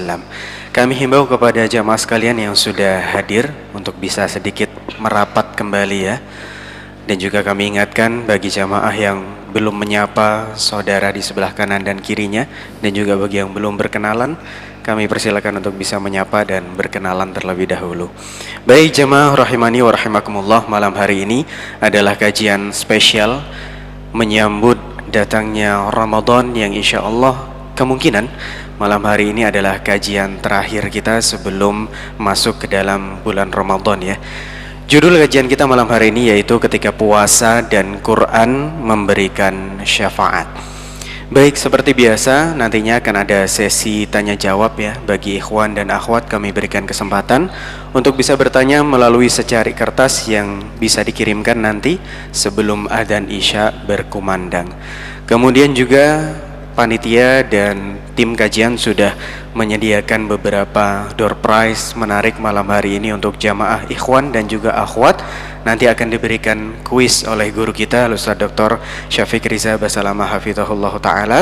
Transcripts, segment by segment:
wasallam. Kami himbau kepada jamaah sekalian yang sudah hadir untuk bisa sedikit merapat kembali ya. Dan juga kami ingatkan bagi jamaah yang belum menyapa saudara di sebelah kanan dan kirinya, dan juga bagi yang belum berkenalan, kami persilakan untuk bisa menyapa dan berkenalan terlebih dahulu. Baik jamaah rahimani wa rahimakumullah, malam hari ini adalah kajian spesial menyambut datangnya Ramadan yang insya Allah kemungkinan malam hari ini adalah kajian terakhir kita sebelum masuk ke dalam bulan Ramadan ya. Judul kajian kita malam hari ini yaitu ketika puasa dan Quran memberikan syafaat. Baik, seperti biasa nantinya akan ada sesi tanya jawab ya. Bagi ikhwan dan akhwat kami berikan kesempatan untuk bisa bertanya melalui secari kertas yang bisa dikirimkan nanti sebelum adzan Isya berkumandang. Kemudian juga panitia dan tim kajian sudah menyediakan beberapa door prize menarik malam hari ini untuk jamaah ikhwan dan juga akhwat. Nanti akan diberikan kuis oleh guru kita Ustaz Dr. Syafiq Riza Basalamah Hafizahullah Ta'ala.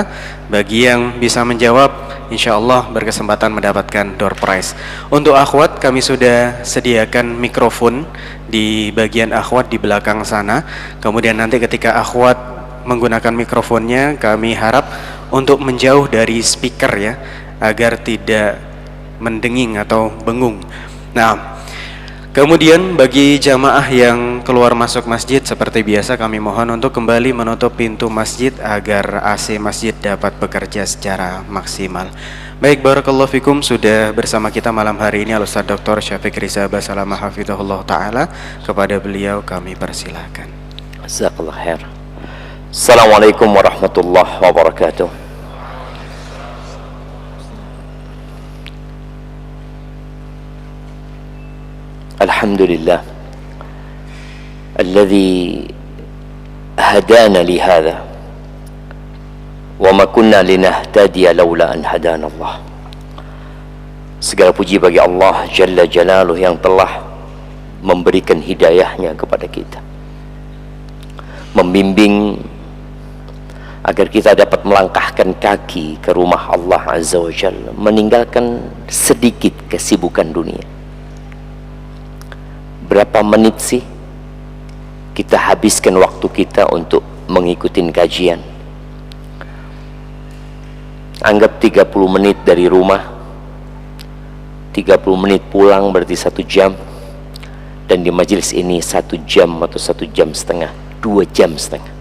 Bagi yang bisa menjawab insya Allah berkesempatan mendapatkan door prize. Untuk akhwat kami sudah sediakan mikrofon di bagian akhwat di belakang sana. Kemudian nanti ketika akhwat menggunakan mikrofonnya, kami harap untuk menjauh dari speaker ya, agar tidak mendenging atau bengung. Nah, kemudian bagi jamaah yang keluar masuk masjid seperti biasa kami mohon untuk kembali menutup pintu masjid agar AC masjid dapat bekerja secara maksimal. Baik, barakallahu fikum, sudah bersama kita malam hari ini Al-Ustaz Dr. Syafiq Riza Basalamah Hafizahullah Ta'ala. Kepada beliau kami persilahkan. Jazakallah khair. Assalamualaikum warahmatullahi wabarakatuh. Alhamdulillah alladzi hadana li hadha wa ma kunna linahtadiya laula an hadana Allah. Segala puji bagi Allah Jalla Jalaluh yang telah memberikan hidayahnya kepada kita, membimbing agar kita dapat melangkahkan kaki ke rumah Allah Azza wa Jalla, meninggalkan sedikit kesibukan dunia. Berapa menit sih kita habiskan waktu kita untuk mengikuti kajian? Anggap 30 menit dari rumah, 30 menit pulang berarti 1 jam, dan di majelis ini 1 jam atau 1 jam setengah, 2 jam setengah.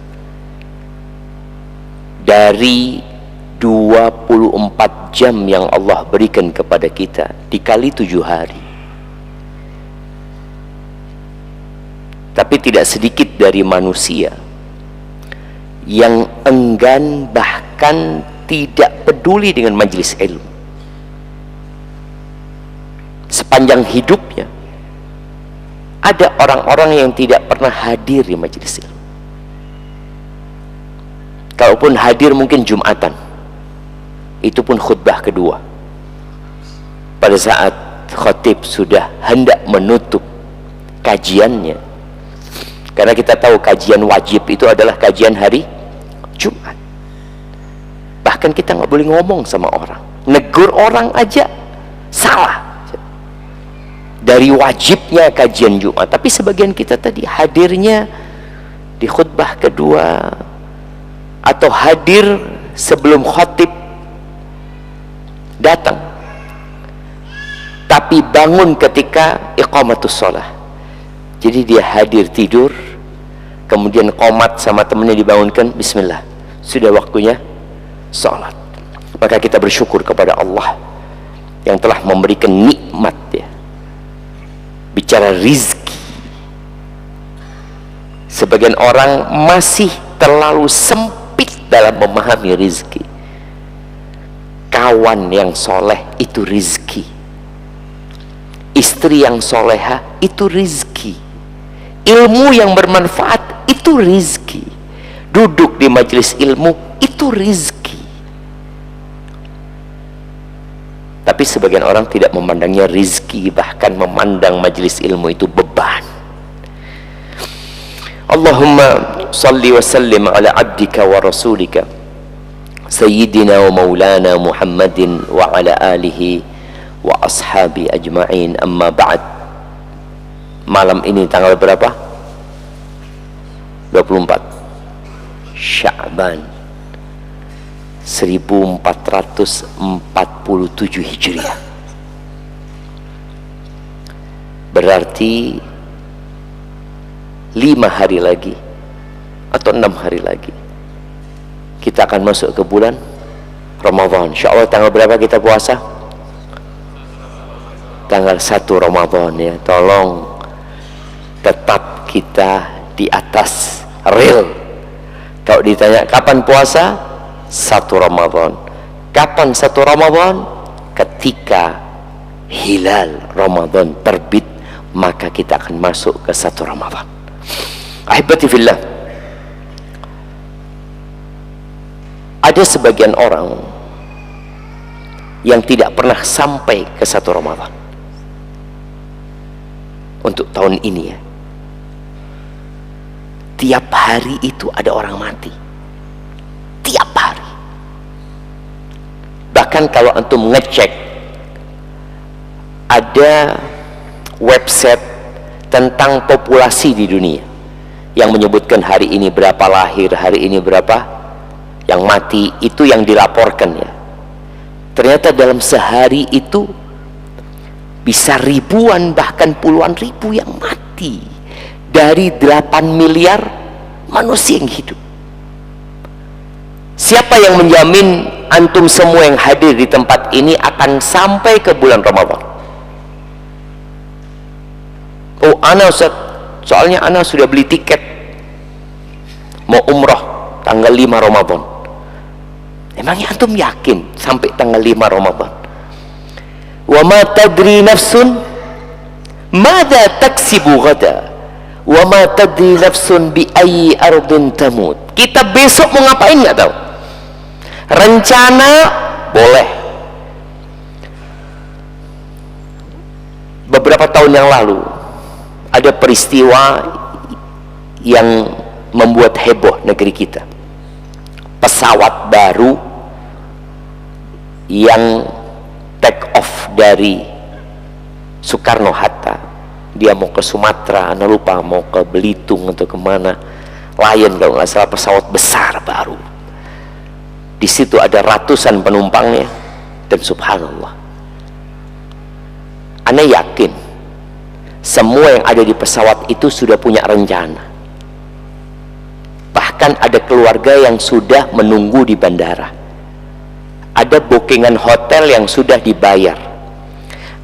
Dari 24 jam yang Allah berikan kepada kita dikali 7 hari. Tapi tidak sedikit dari manusia yang enggan bahkan tidak peduli dengan majelis ilmu. Sepanjang hidupnya ada orang-orang yang tidak pernah hadir di majelis ilmu. Kalaupun hadir mungkin Jumatan, itu pun khutbah kedua. Pada saat khatib sudah hendak menutup kajiannya, karena kita tahu kajian wajib itu adalah kajian hari Jumat. Bahkan kita nggak boleh ngomong sama orang, negur orang aja salah dari wajibnya kajian Jumat. Tapi sebagian kita tadi hadirnya di khutbah kedua atau hadir sebelum khatib datang, tapi bangun ketika iqamatus shalah. Jadi dia hadir tidur, kemudian qomat sama temannya dibangunkan, bismillah, sudah waktunya salat. Maka kita bersyukur kepada Allah yang telah memberikan nikmat ya. Bicara rizki, sebagian orang masih terlalu sempit dalam memahami rizki. Kawan yang soleh itu rizki, istri yang soleha itu rizki, ilmu yang bermanfaat itu rizki, duduk di majelis ilmu itu rizki. Tapi sebagian orang tidak memandangnya rizki, bahkan memandang majelis ilmu itu beban. Allahumma salli wa sallim ala abdika wa rasulika Sayyidina wa maulana Muhammadin wa ala alihi wa ashabi ajma'in, amma ba'd. Malam ini tanggal berapa? 24 Sya'ban 1447 Hijriah. Berarti 5 hari lagi atau 6 hari lagi kita akan masuk ke bulan Ramadan. Insyaallah tanggal berapa kita puasa? Tanggal 1 Ramadan ya. Tolong tetap kita di atas real. Kalau ditanya kapan puasa? 1 Ramadan. Kapan 1 Ramadan? Ketika hilal Ramadan terbit, maka kita akan masuk ke 1 Ramadan. Ahibati fillah, ada sebagian orang yang tidak pernah sampai ke 1 Ramadan untuk tahun ini ya. Tiap hari itu ada orang mati, tiap hari. Bahkan kalau antum ngecek, ada website tentang populasi di dunia yang menyebutkan hari ini berapa lahir, hari ini berapa yang mati, itu yang dilaporkan ya. Ternyata dalam sehari itu bisa ribuan bahkan puluhan ribu yang mati dari 8 miliar manusia yang hidup. Siapa yang menjamin antum semua yang hadir di tempat ini akan sampai ke bulan Ramadan? Oh, ana Ustaz, soalnya ana sudah beli tiket mau umrah tanggal 5 Ramadan. Emangnya antum yakin sampai tanggal 5 Ramadan? Wa ma tadri nafsun madza taksibu ghada wa ma tadri nafsun bi ayyi ardin tamut. Kita besok mau ngapain nggak tahu. Rencana boleh. Beberapa tahun yang lalu ada peristiwa yang membuat heboh negeri kita. Pesawat baru yang take off dari Soekarno-Hatta, dia mau ke Sumatera, anda lupa mau ke Belitung atau kemana, Lion kalau nggak salah, pesawat besar baru. Di situ ada ratusan penumpangnya, dan subhanallah, anda yakin semua yang ada di pesawat itu sudah punya rencana. Bahkan ada keluarga yang sudah menunggu di bandara, ada bookingan hotel yang sudah dibayar,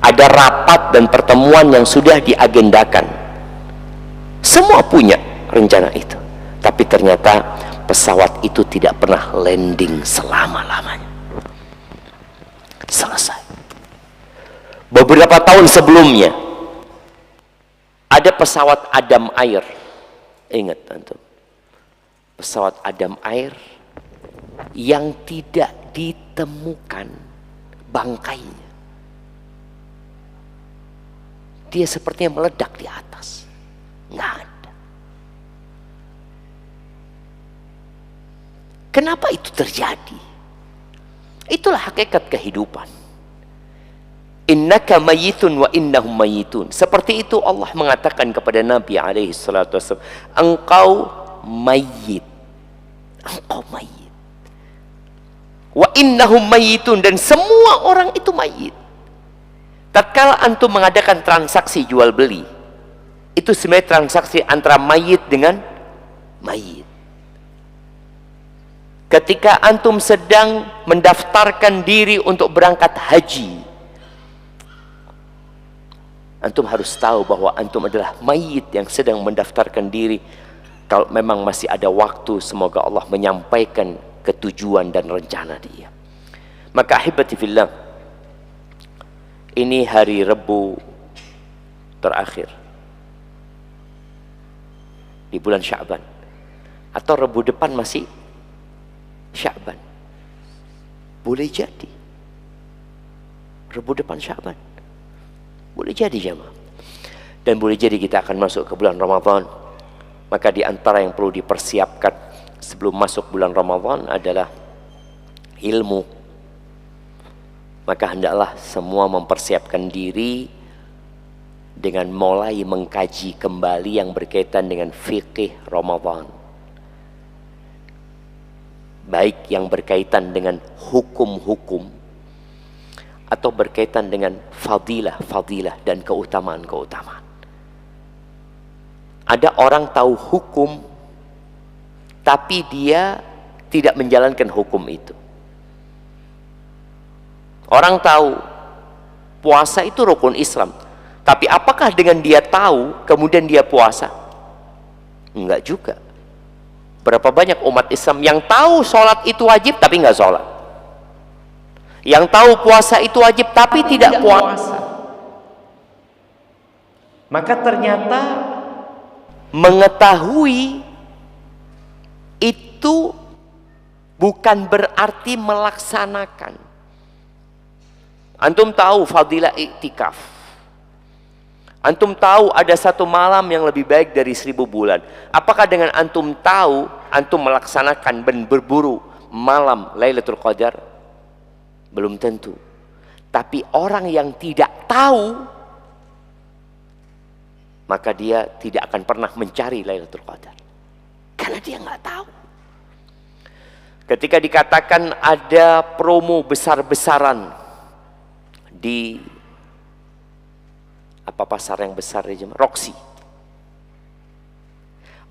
ada rapat dan pertemuan yang sudah diagendakan. Semua punya rencana itu, tapi ternyata pesawat itu tidak pernah landing selama-lamanya. Selesai. Beberapa tahun sebelumnya ada pesawat Adam Air, ingat antum, pesawat Adam Air yang tidak ditemukan bangkainya. Dia sepertinya meledak di atas, nggak ada. Kenapa itu terjadi? Itulah hakikat kehidupan. Innaka mayyitun wa innahum mayyitun. Seperti itu Allah mengatakan kepada Nabi alaihi salatu wasallam, engkau mayyit, engkau mayyit, wa innahum mayyitun, dan semua orang itu mayyit. Tatkala antum mengadakan transaksi jual beli, itu sebenarnya transaksi antara mayyit dengan mayyit. Ketika antum sedang mendaftarkan diri untuk berangkat haji, antum harus tahu bahwa antum adalah mayit yang sedang mendaftarkan diri. Kalau memang masih ada waktu, semoga Allah menyampaikan ketujuan dan rencana dia. Maka ahibati fillah, ini hari Rabu terakhir di bulan Sya'ban, atau Rabu depan masih Sya'ban. Boleh jadi Rabu depan Sya'ban, boleh jadi jemaah. Dan boleh jadi kita akan masuk ke bulan Ramadan. Maka di antara yang perlu dipersiapkan sebelum masuk bulan Ramadan adalah ilmu, Maka hendaklah semua mempersiapkan diri dengan mulai mengkaji kembali yang berkaitan dengan fikih Ramadan, baik yang berkaitan dengan hukum-hukum atau berkaitan dengan fadilah-fadilah dan keutamaan-keutamaan. Ada orang tahu hukum tapi dia tidak menjalankan hukum itu. Orang tahu puasa itu rukun Islam, tapi apakah dengan dia tahu kemudian dia puasa? Enggak juga. Berapa banyak umat Islam yang tahu sholat itu wajib tapi enggak sholat, yang tahu puasa itu wajib tapi tidak puasa. Maka ternyata mengetahui itu bukan berarti melaksanakan. Antum tahu fadilah iktikaf, antum tahu ada satu malam yang lebih baik dari 1000 bulan. Apakah dengan antum tahu, antum melaksanakan dan berburu malam Lailatul Qadar? Belum tentu. Tapi orang yang tidak tahu, maka dia tidak akan pernah mencari Lailatul Qadar, karena dia nggak tahu. Ketika dikatakan ada promo besar-besaran di apa pasar yang besar di Jemaah, Roxy.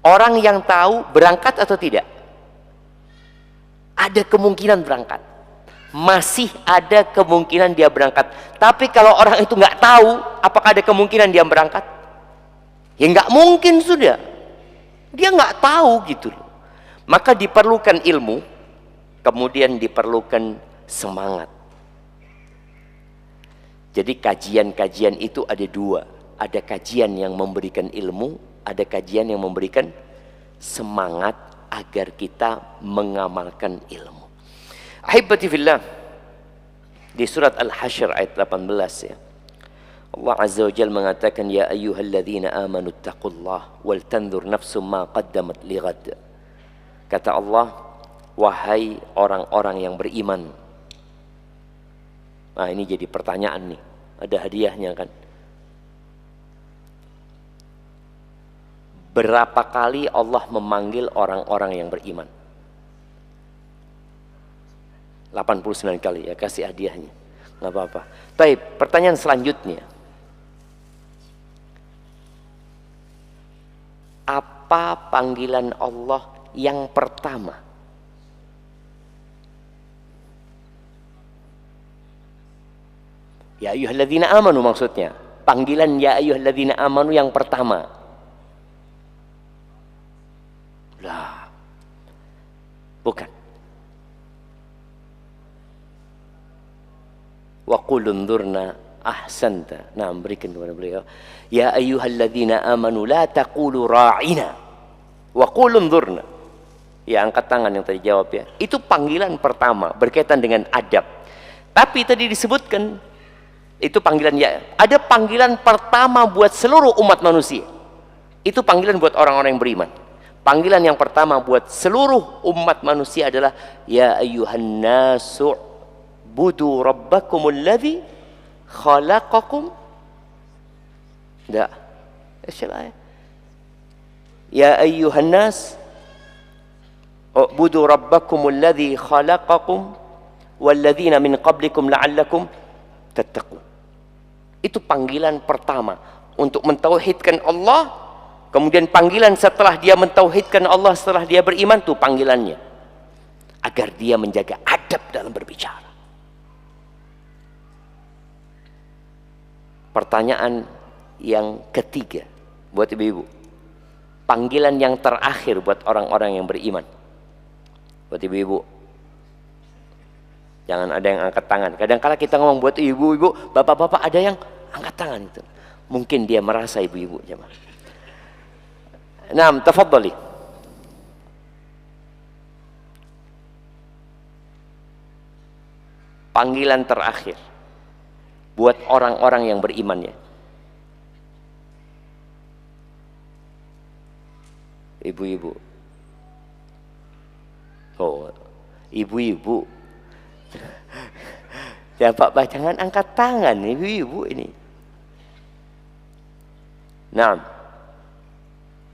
Orang yang tahu berangkat atau tidak? Ada kemungkinan berangkat. Masih ada kemungkinan dia berangkat. Tapi kalau orang itu nggak tahu, apakah ada kemungkinan dia berangkat? Ya nggak mungkin sudah. Dia nggak tahu gitu loh. Maka diperlukan ilmu, kemudian diperlukan semangat. Jadi kajian-kajian itu ada dua. Ada kajian yang memberikan ilmu, ada kajian yang memberikan semangat agar kita mengamalkan ilmu. Ahibati fillah, di surat Al-Hasyr ayat 18 ya, Allah Azza wa Jalla mengatakan, ya ayyuhalladzina amanu taqullah wal tanzur nafsum ma qaddamat lighad. Kata Allah, wahai orang-orang yang beriman. Nah, ini jadi pertanyaan nih, ada hadiahnya kan. Berapa kali Allah memanggil orang-orang yang beriman? 89 kali ya, kasih hadiahnya. Nggak apa-apa. Baik, pertanyaan selanjutnya. Apa panggilan Allah yang pertama? Ya ayyuhalladzina amanu maksudnya. Panggilan ya ayyuhalladzina amanu yang pertama. Lah. Bukan. Wa qul unzurna ahsanta. Nah, berikan kepada beliau. Ya ayyuhalladzina amanu la taqulu ra'ina. Wa qul unzurna. Ya, angkat tangan yang tadi jawab ya. Itu panggilan pertama berkaitan dengan adab. Tapi tadi disebutkan itu panggilan ya. Ada panggilan pertama buat seluruh umat manusia. Itu panggilan buat orang-orang yang beriman. Panggilan yang pertama buat seluruh umat manusia adalah ya ayyuhan nasu budu rabbakumul ladzi khalaqakum. Enggak. Ya ayyuhan nas budu rabbakumul ladzi khalaqakum walladzina min qablikum la'allakum tattaqun. Itu panggilan pertama untuk mentauhidkan Allah. Kemudian panggilan setelah dia mentauhidkan Allah, setelah dia beriman, itu panggilannya agar dia menjaga adab dalam berbicara. Pertanyaan yang ketiga buat ibu-ibu, panggilan yang terakhir buat orang-orang yang beriman. Buat ibu-ibu, jangan ada yang angkat tangan. Kadang-kala kita ngomong buat ibu-ibu, bapak-bapak ada yang angkat tangan itu. Mungkin dia merasa ibu-ibu jemaah. Naam, tafadhali. Panggilan terakhir buat orang-orang yang beriman ya. Ibu-ibu. Oh, ibu-ibu. Ya Pak, jangan angkat tangan ibu-ibu ini. Nah,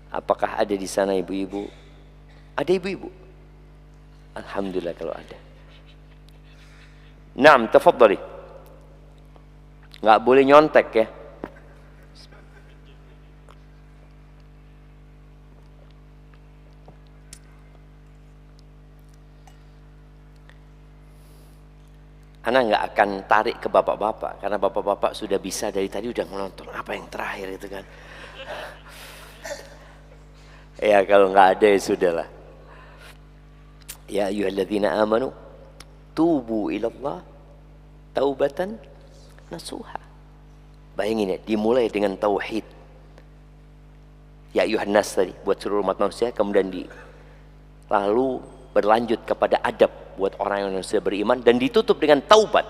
apakah ada di sana ibu-ibu? Ada ibu-ibu? Alhamdulillah kalau ada. Naam, tafadhali. Nggak boleh nyontek ya. Ana nggak akan tarik ke bapak-bapak karena bapak-bapak sudah bisa dari tadi udah menonton apa yang terakhir itu kan. Ya kalau nggak ada ya sudahlah. Ya ayyuhalladzina amanu tubu ilallah taubatan nasuha. Bayangin ya, dimulai dengan tauhid. Ya ayyuhan nas tadi buat seluruh umat manusia, kemudian lalu berlanjut kepada adab buat orang yang sudah beriman dan ditutup dengan taubat.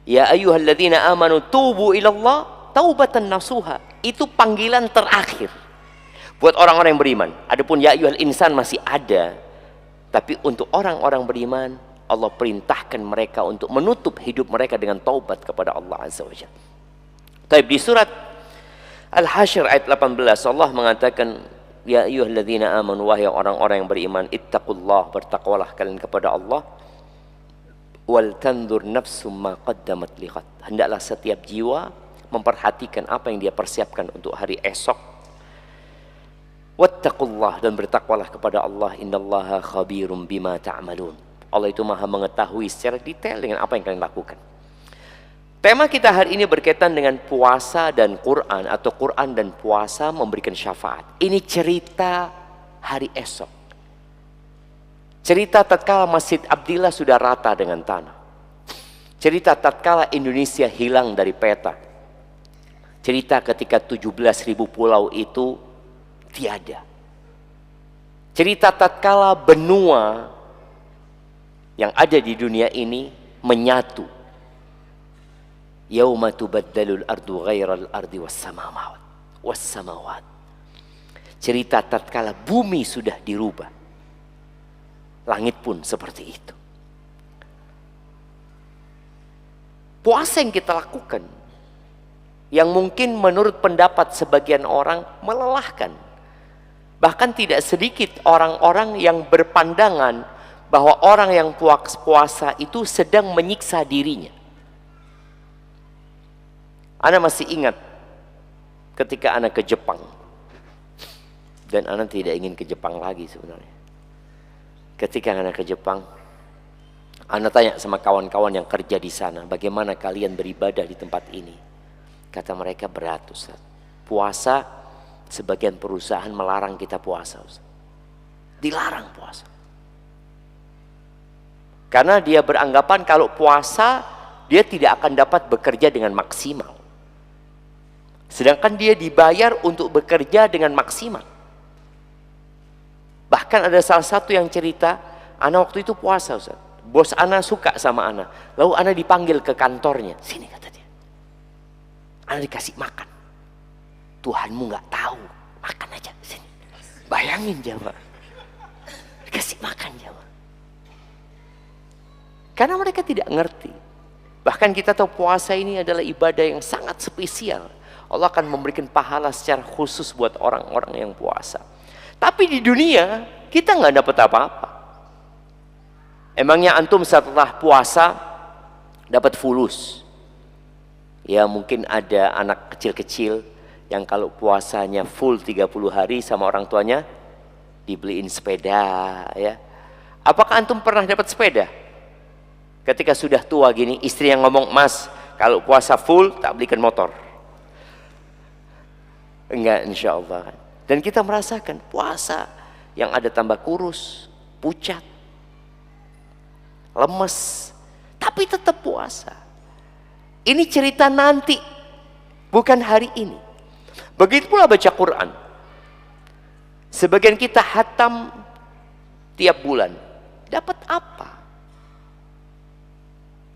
Ya ayyuhalladzina amanu tubu ilallah taubatan nasuha. Itu panggilan terakhir buat orang-orang yang beriman. Adapun ya ayyuhal insan masih ada. Tapi untuk orang-orang beriman, Allah perintahkan mereka untuk menutup hidup mereka dengan taubat kepada Allah Azza wa Jalla. Tapi di surat Al-Hasyr ayat 18 Allah mengatakan, ya ayyuhalladzina amanu, wahai orang-orang yang beriman, ittaqullah, bertakwalah kalian kepada Allah, wal tanzur nafsum ma qaddamat lighad. Hendaklah setiap jiwa memperhatikan apa yang dia persiapkan untuk hari esok. Wattaqullah, dan bertakwalah kepada Allah, innallaha khabirum bima ta'malun. Allah itu maha mengetahui secara detail dengan apa yang kalian lakukan. Tema kita hari ini berkaitan dengan puasa dan Quran, atau Quran dan puasa memberikan syafaat. Ini cerita hari esok. Cerita tatkala Masjid Abdillah sudah rata dengan tanah. Cerita tatkala Indonesia hilang dari peta. Cerita ketika 17.000 pulau itu tiada. Cerita tatkala benua yang ada di dunia ini menyatu. Yauma tubaddalul ardu ghairal ardi was samawat. Cerita tatkala bumi sudah dirubah. Langit pun seperti itu. Puasa yang kita lakukan, yang mungkin menurut pendapat sebagian orang melelahkan. Bahkan tidak sedikit orang-orang yang berpandangan bahwa orang yang puasa itu sedang menyiksa dirinya. Ana masih ingat ketika Ana ke Jepang. Dan Ana tidak ingin ke Jepang lagi sebenarnya. Ketika Ana ke Jepang, Ana tanya sama kawan-kawan yang kerja di sana, bagaimana kalian beribadah di tempat ini? Kata mereka, berat Ustaz. Puasa, sebagian perusahaan melarang kita puasa Ustaz. Dilarang puasa. Karena dia beranggapan kalau puasa, dia tidak akan dapat bekerja dengan maksimal. Sedangkan dia dibayar untuk bekerja dengan maksimal. Bahkan ada salah satu yang cerita, Ana waktu itu puasa Ustaz. Bos Ana suka sama Ana. Lalu Ana dipanggil ke kantornya. Sini kata dia. Ana dikasih makan. Tuhanmu nggak tahu. Makan aja. Sini. Bayangin jamaah. Dikasih makan jamaah. Karena mereka tidak ngerti. Bahkan kita tahu puasa ini adalah ibadah yang sangat spesial. Allah akan memberikan pahala secara khusus buat orang-orang yang puasa. Tapi di dunia kita nggak dapat apa-apa. Emangnya antum setelah puasa dapat fulus? Ya mungkin ada anak kecil-kecil yang kalau puasanya full 30 hari sama orang tuanya dibeliin sepeda ya. Apakah antum pernah dapat sepeda? Ketika sudah tua gini, istri yang ngomong, "Mas, kalau puasa full tak belikan motor." Enggak, insya Allah. Dan kita merasakan puasa yang ada tambah kurus, pucat, lemes, tapi tetap puasa. Ini cerita nanti, bukan hari ini. Begitu pula baca Quran. Sebagian kita hatam tiap bulan. Dapat apa?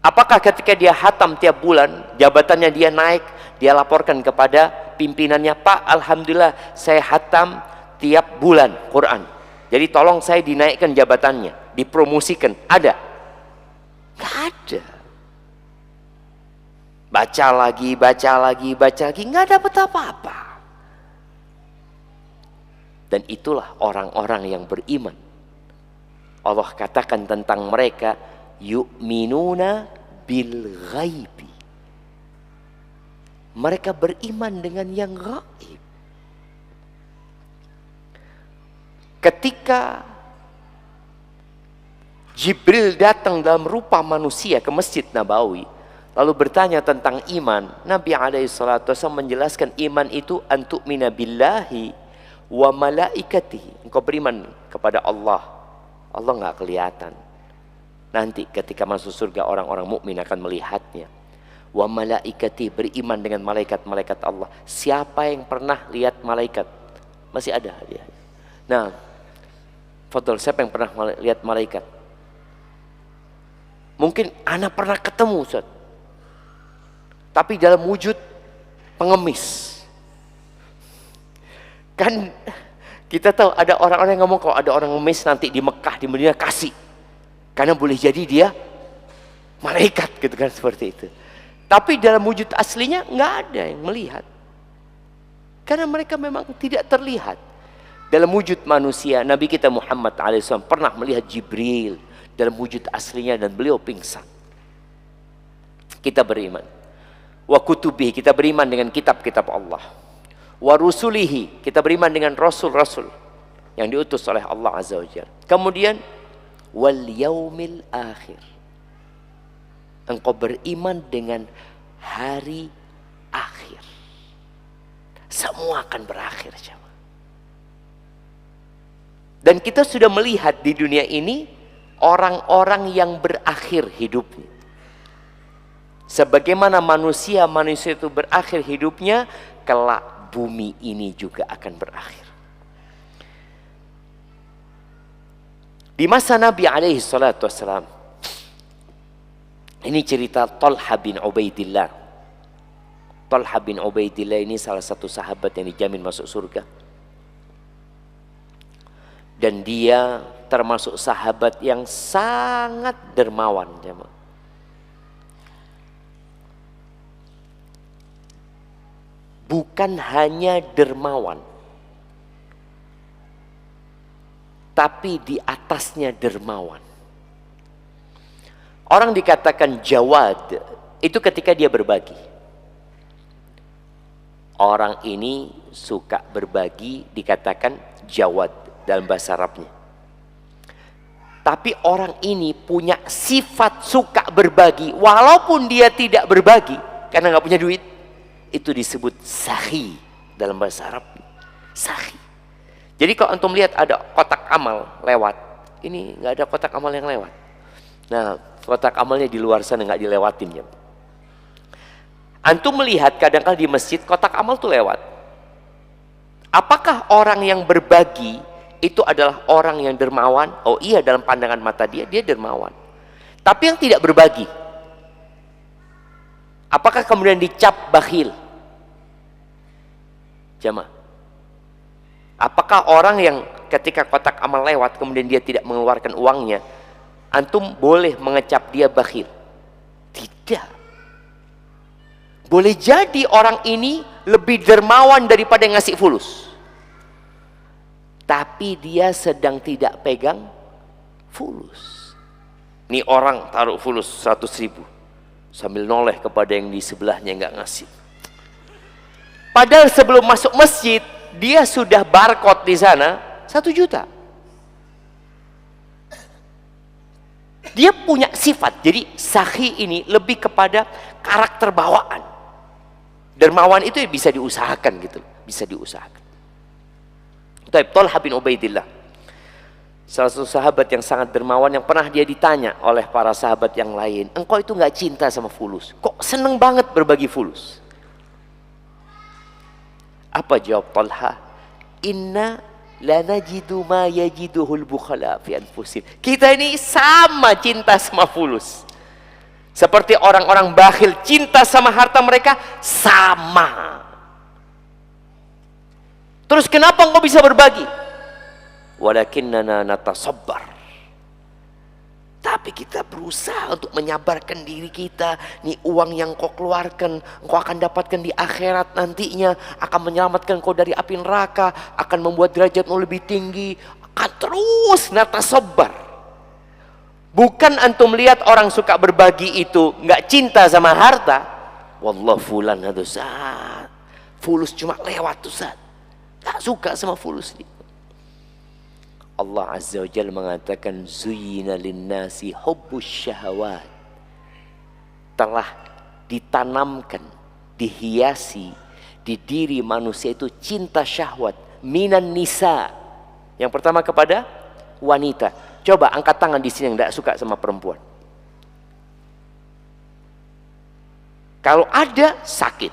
Apakah ketika dia hatam tiap bulan, jabatannya dia naik, dia laporkan kepada pimpinannya, Pak, alhamdulillah saya hatam tiap bulan Quran. Jadi tolong saya dinaikkan jabatannya, dipromosikan. Ada? Nggak ada. Baca lagi, nggak dapat apa-apa. Dan itulah orang-orang yang beriman. Allah katakan tentang mereka, yu'minuna bil ghaibi. Mereka beriman dengan yang gaib. Ketika Jibril datang dalam rupa manusia ke Masjid Nabawi, lalu bertanya tentang iman, Nabi SAW menjelaskan iman itu antu'mina billahi wa malaikatihi. Engkau beriman kepada Allah. Allah nggak kelihatan. Nanti ketika masuk surga orang-orang mukmin akan melihatnya. Wa malaikatihi, beriman dengan malaikat-malaikat Allah. Siapa yang pernah lihat malaikat? Masih ada dia. Nah, fadhol, siapa yang pernah lihat malaikat? Mungkin anak pernah ketemu, Ustaz. Tapi dalam wujud pengemis. Kan kita tahu ada orang-orang yang ngomong kalau ada orang ngemis nanti di Mekah, di Madinah kasih. Karena boleh jadi dia malaikat gitu kan, seperti itu. Tapi dalam wujud aslinya nggak ada yang melihat. Karena mereka memang tidak terlihat. Dalam wujud manusia, Nabi kita Muhammad SAW pernah melihat Jibril dalam wujud aslinya dan beliau pingsan. Kita beriman. Wa kutubihi, kita beriman dengan kitab-kitab Allah. Wa rusulihi, kita beriman dengan rasul-rasul yang diutus oleh Allah Azza wa Jalla. Kemudian wal yaumil akhir, engkau beriman dengan hari akhir. Semua akan berakhir, jemaah. Dan kita sudah melihat di dunia ini orang-orang yang berakhir hidupnya. Sebagaimana manusia itu berakhir hidupnya, kelak bumi ini juga akan berakhir. Di masa Nabi alaihi salatu wassalam, ini cerita Talha bin Ubaidillah. Talha bin Ubaidillah ini salah satu sahabat yang dijamin masuk surga. Dan dia termasuk sahabat yang sangat dermawan, jemaah. Bukan hanya dermawan, tapi di atasnya dermawan. Orang dikatakan jawad itu ketika dia berbagi. Orang ini suka berbagi dikatakan jawad dalam bahasa Arabnya. Tapi orang ini punya sifat suka berbagi walaupun dia tidak berbagi karena nggak punya duit. Itu disebut sahi dalam bahasa Arab. Sahi. Jadi kalau antum lihat ada kotak amal lewat, ini nggak ada kotak amal yang lewat. Nah, kotak amalnya di luar sana nggak dilewatin, ya. Antum melihat kadang-kadang di masjid kotak amal tuh lewat. Apakah orang yang berbagi itu adalah orang yang dermawan? Oh iya, dalam pandangan mata dia dermawan. Tapi yang tidak berbagi, apakah kemudian dicap bakhil? Jamaah, apakah orang yang ketika kotak amal lewat kemudian dia tidak mengeluarkan uangnya, antum boleh mengecap dia bakhil? Tidak. Boleh jadi orang ini lebih dermawan daripada yang ngasih fulus, tapi dia sedang tidak pegang fulus. Nih orang taruh fulus 100.000 sambil noleh kepada yang di sebelahnya nggak ngasih. Padahal sebelum masuk masjid dia sudah barcode di sana 1 juta. Dia punya sifat. Jadi sahi ini lebih kepada karakter bawaan. Dermawan itu bisa diusahakan gitu, bisa diusahakan. Talha bin Ubaidillah, salah satu sahabat yang sangat dermawan, yang pernah dia ditanya oleh para sahabat yang lain, engkau itu nggak cinta sama fulus, kok seneng banget berbagi fulus? Apa jawab Talha? Inna la najidu ma yajiduhul bukhala fi anfusihim. Kita ini sama cinta sama fulus. Seperti orang-orang bakhil cinta sama harta mereka, sama. Terus kenapa engkau bisa berbagi? Walakinnana natasabbar. Tapi kita berusaha untuk menyabarkan diri kita. Nih uang yang kau keluarkan, kau akan dapatkan di akhirat nantinya. Akan menyelamatkan kau dari api neraka. Akan membuat derajatmu lebih tinggi. Akan terus natasobbar. Bukan antum lihat orang suka berbagi itu nggak cinta sama harta. Wallah fulan itu Ustaz. Fulus cuma lewat Ustaz. Gak suka sama fulus dia. Allah Azza wa Jalla mengatakan zuyyina linnasi hubbus syahawat. Telah ditanamkan, dihiasi di diri manusia itu cinta syahwat minan nisa. Yang pertama kepada wanita. Coba angkat tangan di sini yang tidak suka sama perempuan. Kalau ada sakit.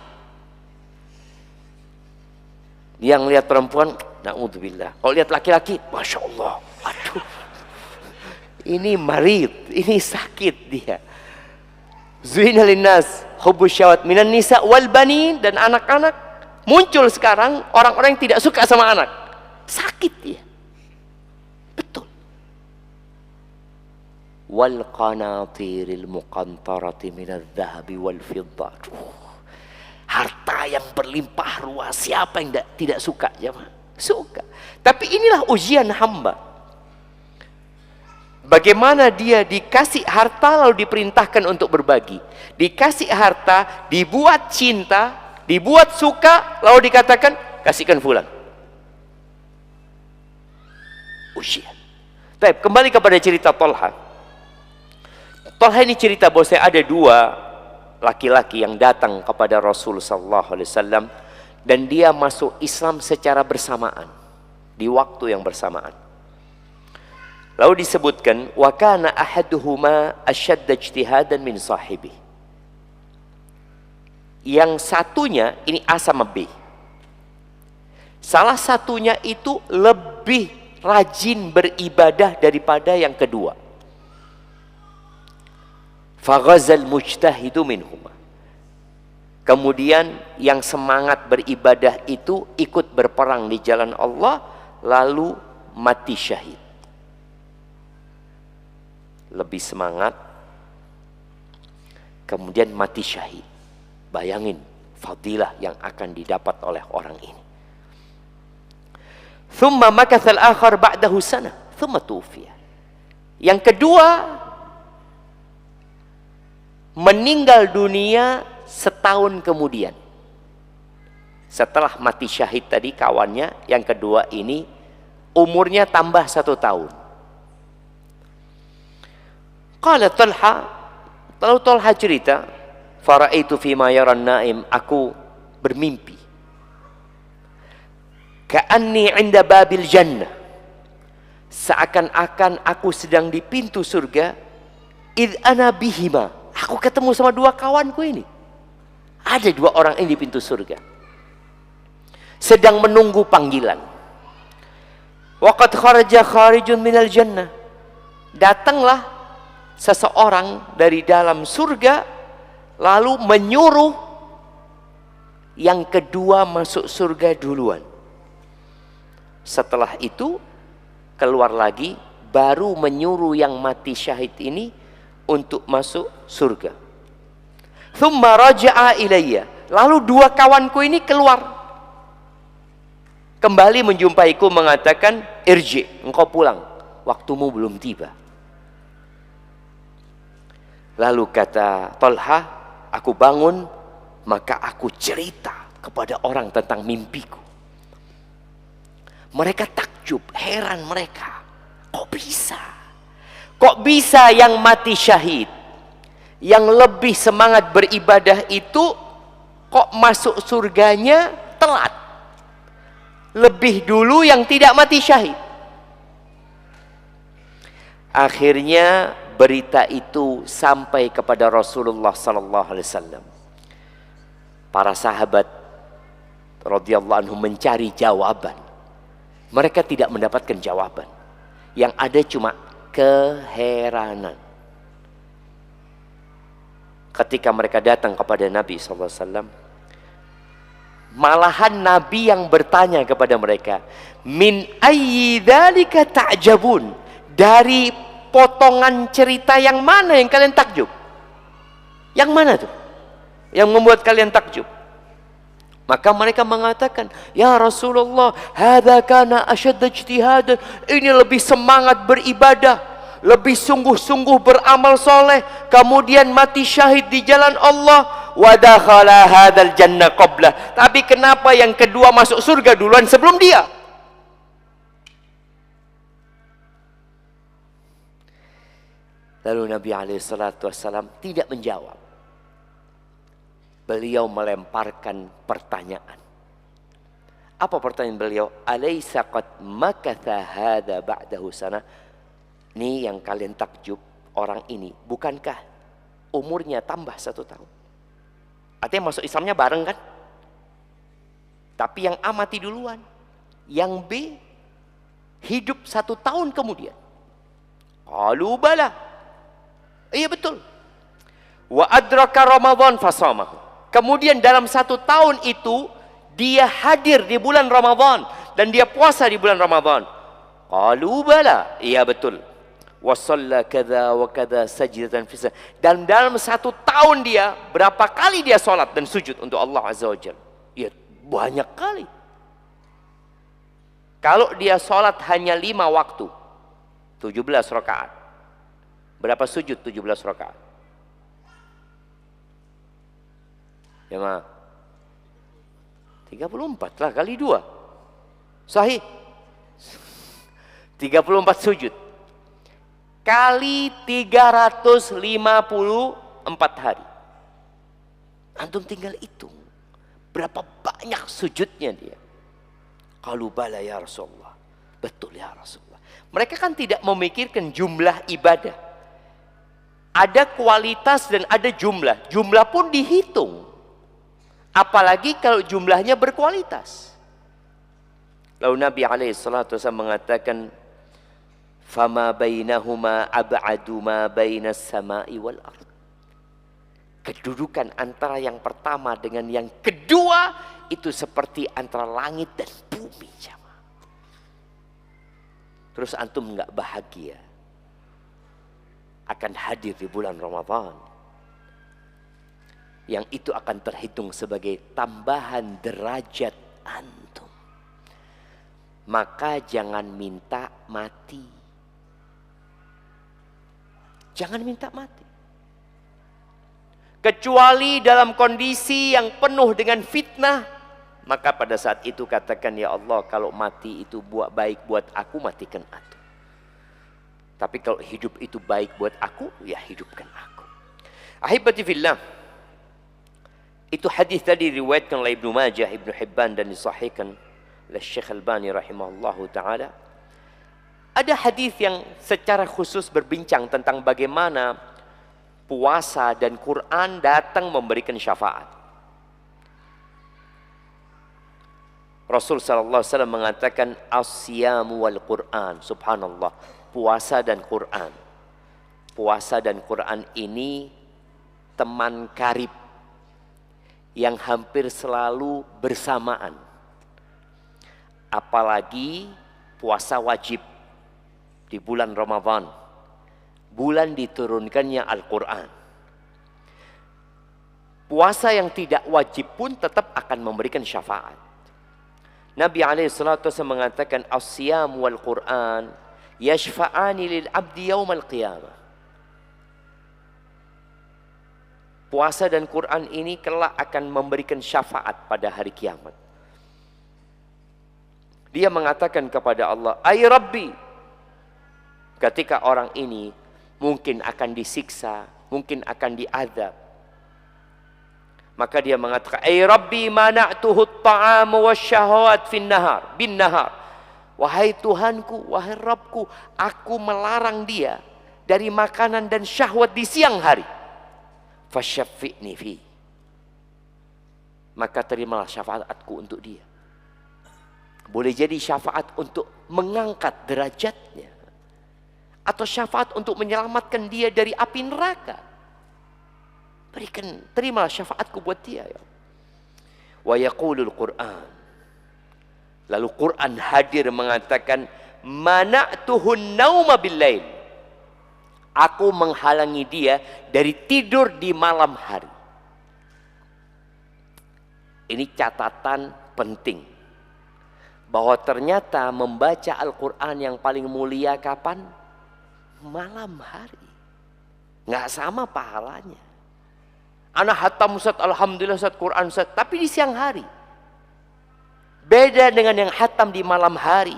Yang lihat perempuan, na'udzubillah. Kalau lihat laki-laki, Masya Allah, aduh, ini marid, ini sakit dia. Zuhina linnas hubbus syahwat minan nisa wal banin, dan anak-anak muncul sekarang orang-orang yang tidak suka sama anak. Sakit dia. Betul. Wal qanatiril muqantarati minadz dhahabi wal fiddah. Harta yang berlimpah ruah, siapa yang tidak suka jemaah? Suka. Tapi inilah ujian hamba. Bagaimana dia dikasih harta lalu diperintahkan untuk berbagi. Dikasih harta, dibuat cinta, dibuat suka, lalu dikatakan kasihkan fulan. Ujian. Baik, kembali kepada cerita Tolha. Tolha ini cerita bahwa ada dua laki-laki yang datang kepada Rasul sallallahu alaihi wasallam, dan dia masuk Islam secara bersamaan di waktu yang bersamaan. Lalu disebutkan wa kana ahaduhuma ashadda ijtihadan min sahibi. Yang satunya ini A sama B. Salah satunya itu lebih rajin beribadah daripada yang kedua. Faghazal mujtahidu minhuma. Kemudian yang semangat beribadah itu ikut berperang di jalan Allah, lalu mati syahid. Lebih semangat, kemudian mati syahid. Bayangin fadilah yang akan didapat oleh orang ini. Thumma makatha al-akhar ba'dahu sana, thumma tufiya. Yang kedua meninggal dunia setahun kemudian. Setelah mati syahid tadi kawannya, yang kedua ini umurnya tambah 1 tahun. Qala Talha, lalu Talha cerita, faraitu fima yaran naim, aku bermimpi. Ka'anni 'inda babil jannah. Seakan-akan aku sedang di pintu surga. Idh ana bihima. Aku ketemu sama dua kawanku ini. Ada dua orang ini di pintu surga. Sedang menunggu panggilan. Waqad kharaja kharijun minal jannah. Datanglah seseorang dari dalam surga, lalu menyuruh yang kedua masuk surga duluan. Setelah itu keluar lagi, baru menyuruh yang mati syahid ini untuk masuk surga. Thumma raja'a ilayya. Lalu dua kawanku ini keluar, kembali menjumpaiku, mengatakan, irji, engkau pulang, waktumu belum tiba. Lalu kata Talha, aku bangun, maka aku cerita kepada orang tentang mimpiku. Mereka takjub, heran mereka, kok bisa? Kok bisa yang mati syahid, yang lebih semangat beribadah itu, kok masuk surganya telat? Lebih dulu yang tidak mati syahid. Akhirnya berita itu sampai kepada Rasulullah sallallahu alaihi wasallam. Para sahabat radhiyallahu anhum mencari jawaban. Mereka tidak mendapatkan jawaban. Yang ada cuma keheranan. Ketika mereka datang kepada Nabi SAW, malahan Nabi yang bertanya kepada mereka, min ayyi dzalika ta'jabun, dari potongan cerita yang mana yang kalian takjub? Yang mana tuh? Yang membuat kalian takjub? Maka mereka mengatakan, ya Rasulullah, hadza kana ashadd ijtihadan. Ini lebih semangat beribadah, lebih sungguh-sungguh beramal soleh, kemudian mati syahid di jalan Allah. Wa dakhala hadzal jannah qabla. Tapi kenapa yang kedua masuk surga duluan sebelum dia? Lalu Nabi SAW tidak menjawab. Beliau melemparkan pertanyaan. Apa pertanyaan beliau? Alaysa qad makatha hadza ba'dahu sana? Ini yang kalian takjub, orang ini bukankah umurnya tambah 1 tahun? Artinya masuk Islamnya bareng kan? Tapi yang A mati duluan, yang B hidup 1 tahun kemudian. Qalu bala. Iya betul. Wa adraka Ramadan fasamahu. Kemudian dalam 1 tahun itu dia hadir di bulan Ramadan dan dia puasa di bulan Ramadan. Qalu bala. Iya betul. Wa shalla kadza wa kadza sajdatan fi. Dan dalam 1 tahun dia berapa kali dia salat dan sujud untuk Allah Azza wa Jalla? Ya banyak kali. Kalau dia salat hanya 5 waktu, 17 rakaat. Berapa sujud 17 rakaat? Ya ma, 34 lah kali 2. Sahih. 34 sujud. Kali 354 hari. Antum tinggal hitung. Berapa banyak sujudnya dia. Qalu bala ya Rasulullah. Betul ya Rasulullah. Mereka kan tidak memikirkan jumlah ibadah. Ada kualitas dan ada jumlah. Jumlah pun dihitung. Apalagi kalau jumlahnya berkualitas. Lalu Nabi SAW mengatakan, "Fama bainahuma ab'adu ma bainas sama'i wal ard." Kedudukan antara yang pertama dengan yang kedua itu seperti antara langit dan bumi. Terus antum nggak bahagia akan hadir di bulan Ramadan, yang itu akan terhitung sebagai tambahan derajat antum. Maka jangan minta mati. Jangan minta mati. Kecuali dalam kondisi yang penuh dengan fitnah, maka pada saat itu katakan, ya Allah, kalau mati itu baik buat aku, matikan aku. Tapi kalau hidup itu baik buat aku, ya hidupkan aku. Ahibati fillah, itu hadis tadi riwayatkan oleh Ibnu Majah, Ibnu Hibban, dan disahihkan oleh Syekh Albani rahimahullahu taala. Ada hadis yang secara khusus berbincang tentang bagaimana puasa dan Quran datang memberikan syafaat. Rasul sallallahu alaihi wasallam mengatakan as-siyamu wal Quran. Subhanallah, puasa dan Quran. Puasa dan Quran ini teman karib yang hampir selalu bersamaan. Apalagi puasa wajib di bulan Ramadan, bulan diturunkannya Al-Quran. Puasa yang tidak wajib pun tetap akan memberikan syafaat. Nabi SAW mengatakan as-siyam wal Quran yashfa'ani lil abdi yaumal qiyamah. Puasa dan Quran ini kelak akan memberikan syafaat pada hari kiamat. Dia mengatakan kepada Allah, "Ay Rabbi," ketika orang ini mungkin akan disiksa, mungkin akan diazab. Maka dia mengatakan, "Ay Rabbi, mana'tuhu at-ta'am wasyahawat bin nahar." Wahai Tuhanku, wahai Rabbku, aku melarang dia dari makanan dan syahwat di siang hari. Fasyaffi'ni fi. Maka terimalah syafaatku untuk dia. Boleh jadi syafaat untuk mengangkat derajatnya, atau syafaat untuk menyelamatkan dia dari api neraka. Berikan, terimalah syafaatku buat dia ya. Wa yaqulul Qur'an. Lalu Quran hadir mengatakan, "Mana'tuhun nauma bil-lail." Aku menghalangi dia dari tidur di malam hari. Ini catatan penting. Bahwa ternyata membaca Al-Quran yang paling mulia kapan? Malam hari. Nggak sama pahalanya. Anak hatam Ustaz, alhamdulillah Ustaz, Quran Ustaz, tapi di siang hari. Beda dengan yang hatam di malam hari.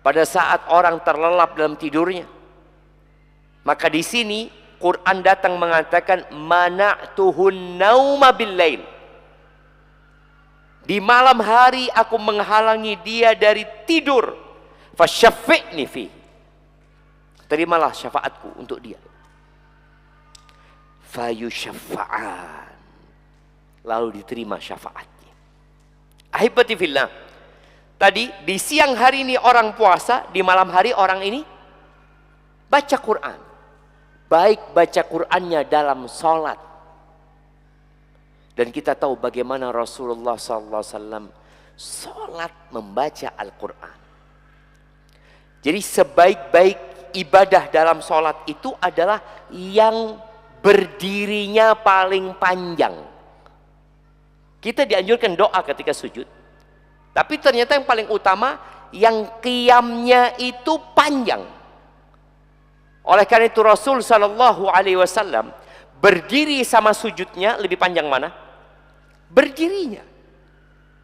Pada saat orang terlelap dalam tidurnya. Maka di sini Quran datang mengatakan mana'tuhun nauma bil-lail. Di malam hari aku menghalangi dia dari tidur. Fasyafi'ni fi. Terimalah syafaatku untuk dia. Fayusyafa'an. Lalu diterima syafaatnya. Ahibati fillah. Tadi di siang hari ini orang puasa, di malam hari orang ini baca Quran. Baik baca Qurannya dalam sholat. Dan kita tahu bagaimana Rasulullah SAW sholat membaca Al-Quran. Jadi sebaik-baik ibadah dalam sholat itu adalah yang berdirinya paling panjang. Kita dianjurkan doa ketika sujud. Tapi ternyata yang paling utama, yang qiyamnya itu panjang. Oleh karena itu Rasul SAW berdiri sama sujudnya lebih panjang mana? Berdirinya.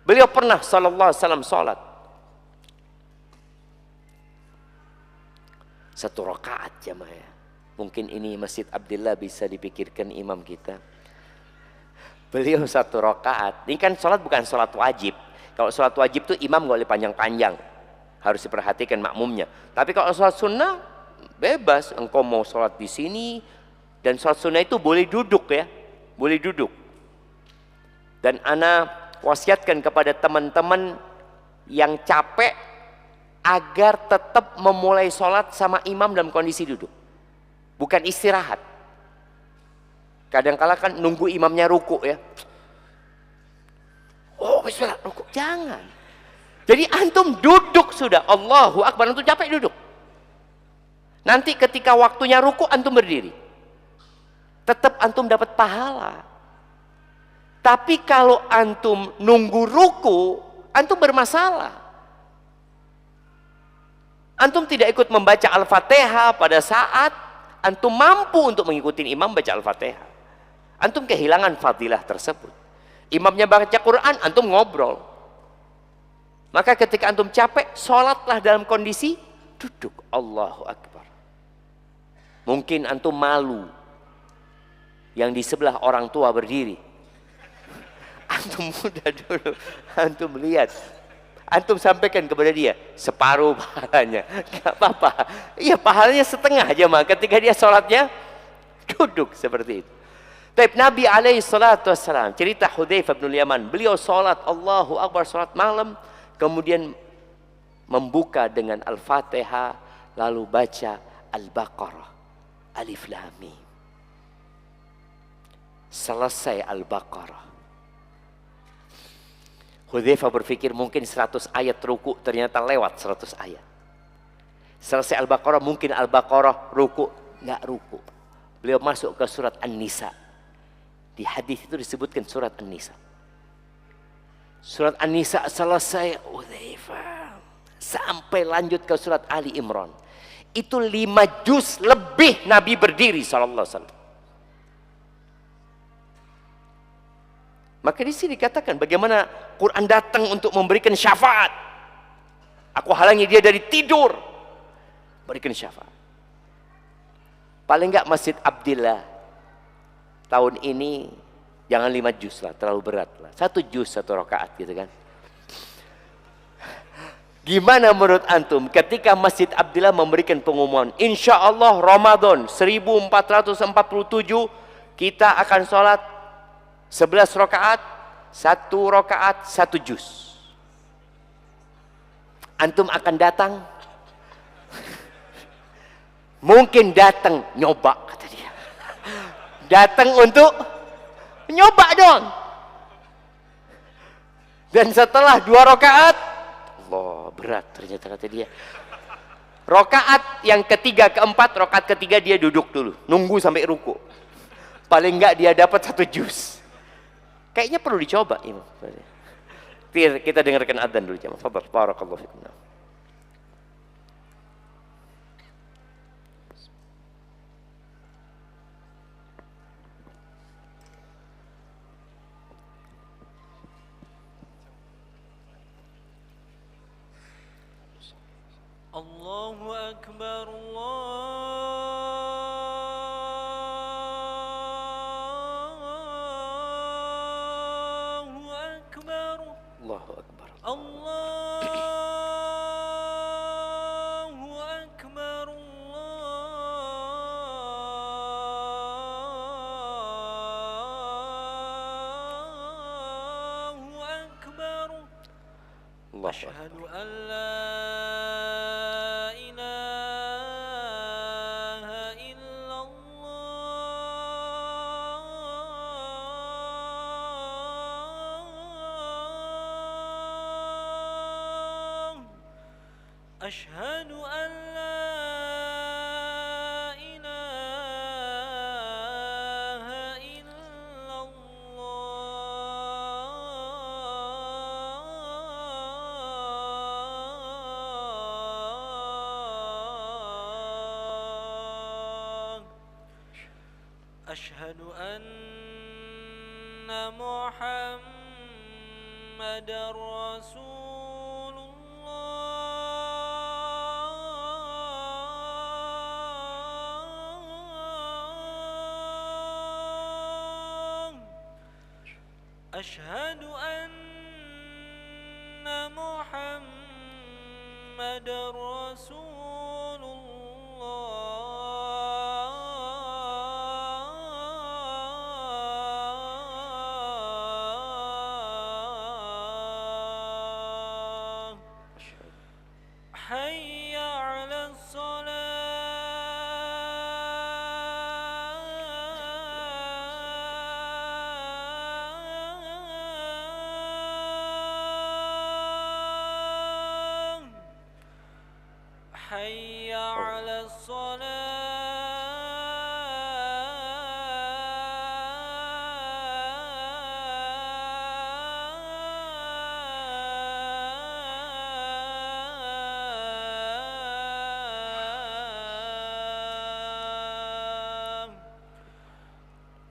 Beliau pernah sallallahu alaihi wasallam salat 1 rakaat jamaah. Mungkin ini Masjid Abdillah bisa dipikirkan imam kita. Beliau 1 rakaat. Ini kan salat bukan salat wajib. Kalau salat wajib tuh imam nggak boleh panjang-panjang. Harus diperhatikan makmumnya. Tapi kalau salat sunnah bebas. Engkau mau salat di sini, dan salat sunnah itu boleh duduk ya. Boleh duduk. Dan ana wasiatkan kepada teman-teman yang capek agar tetap memulai sholat sama imam dalam kondisi duduk. Bukan istirahat. Kadang-kala kan nunggu imamnya ruku ya. Oh bismillah ruku. Jangan. Jadi antum duduk sudah. Allahu Akbar. Antum capek duduk. Nanti ketika waktunya ruku antum berdiri. Tetap antum dapat pahala. Tapi kalau antum nunggu ruku, antum bermasalah. Antum tidak ikut membaca Al-Fatihah pada saat antum mampu untuk mengikuti imam baca Al-Fatihah. Antum kehilangan fadilah tersebut. Imamnya baca Quran, antum ngobrol. Maka ketika antum capek, sholatlah dalam kondisi duduk. Allahu Akbar. Mungkin antum malu. Yang di sebelah orang tua berdiri. Antum muda dulu, antum lihat, antum sampaikan kepada dia separuh pahalanya, nggak apa-apa. Iya pahalanya setengah aja mah. Ketika dia sholatnya duduk seperti itu. Tapi Nabi SAW cerita Hudzaifah bin Yaman, beliau sholat Allahu Akbar sholat malam, kemudian membuka dengan Al-Fatihah, lalu baca Al-Baqarah, Alif Lam Mim. Selesai Al-Baqarah. Hudzaifah berpikir mungkin 100 ayat ruku, ternyata lewat 100 ayat. Selesai Al-Baqarah, mungkin Al-Baqarah ruku, nggak ruku. Beliau masuk ke surat An-Nisa. Di hadis itu disebutkan surat An-Nisa. Surat An-Nisa selesai Hudzaifah sampai lanjut ke surat Ali Imran. Itu 5 juz lebih Nabi berdiri sallallahu alaihi wasallam. Maka di sini dikatakan bagaimana Quran datang untuk memberikan syafaat. Aku halangi dia dari tidur. Berikan syafaat. Paling enggak Masjid Abdillah tahun ini jangan 5 juz lah, terlalu berat lah. 1 juz 1 rakaat gitu kan. Gimana menurut antum ketika Masjid Abdillah memberikan pengumuman, insya Allah Ramadan 1447 kita akan sholat 11 rakaat, 1 rakaat, 1 juz. Antum akan datang? Mungkin datang nyoba kata dia. Datang untuk nyoba dong. Dan setelah 2 rakaat, Allah berat ternyata kata dia. Rokaat yang ketiga, keempat, rokaat ketiga dia duduk dulu, nunggu sampai ruku. Paling enggak dia dapat 1 juz. Kayaknya perlu dicoba, Imam. Kita dengarkan adzan dulu jemaah. Fadhal, barakallahu fikum. Allahu Akbar, Allahu Akbar, Allahu Akbar. Allahu Akbar, Allahu Akbar. Asyhadu an la أشهد أن لا إله إلا الله أشهد أن محمد رسول أشهد أن محمد رسول الله حي على حي على الصلاة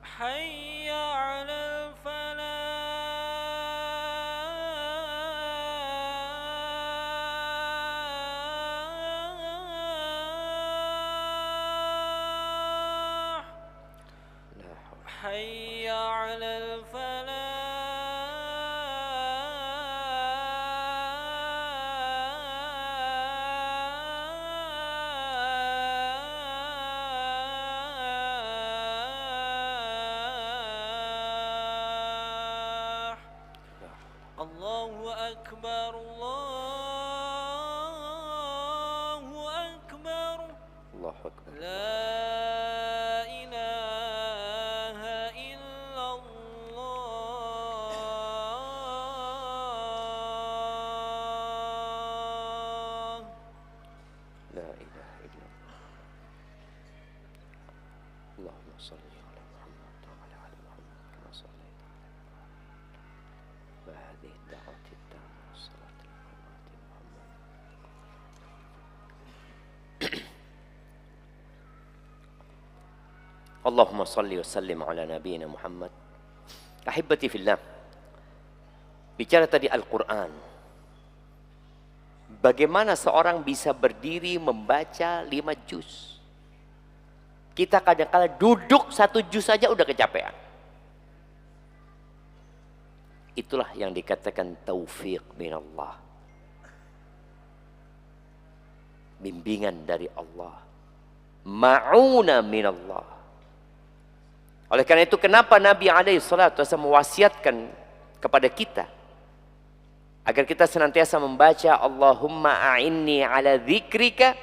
حي على الفلاح حي على الفلاح الله أكبر الله أكبر الله أكبر. لا إله إلا الله لا إله إلا الله. اللهم صل على محمد وعلى آل محمد كما صليت على إبراهيم وهذه الدعوة التامة والصلاة القائمة محمد. اللهم صل وسلم على نبينا Muhammad. Ahibati fillah. Bicara tadi Al-Quran. Bagaimana seorang bisa berdiri membaca 5 juz? Kita kadang-kadang duduk 1 juz saja udah kecapean. Itulah yang dikatakan taufik minallah. Bimbingan dari Allah. Ma'una minallah. Oleh karena itu kenapa Nabi SAW mewasiatkan kepada kita agar kita senantiasa membaca Allahumma a'inni ala dzikrika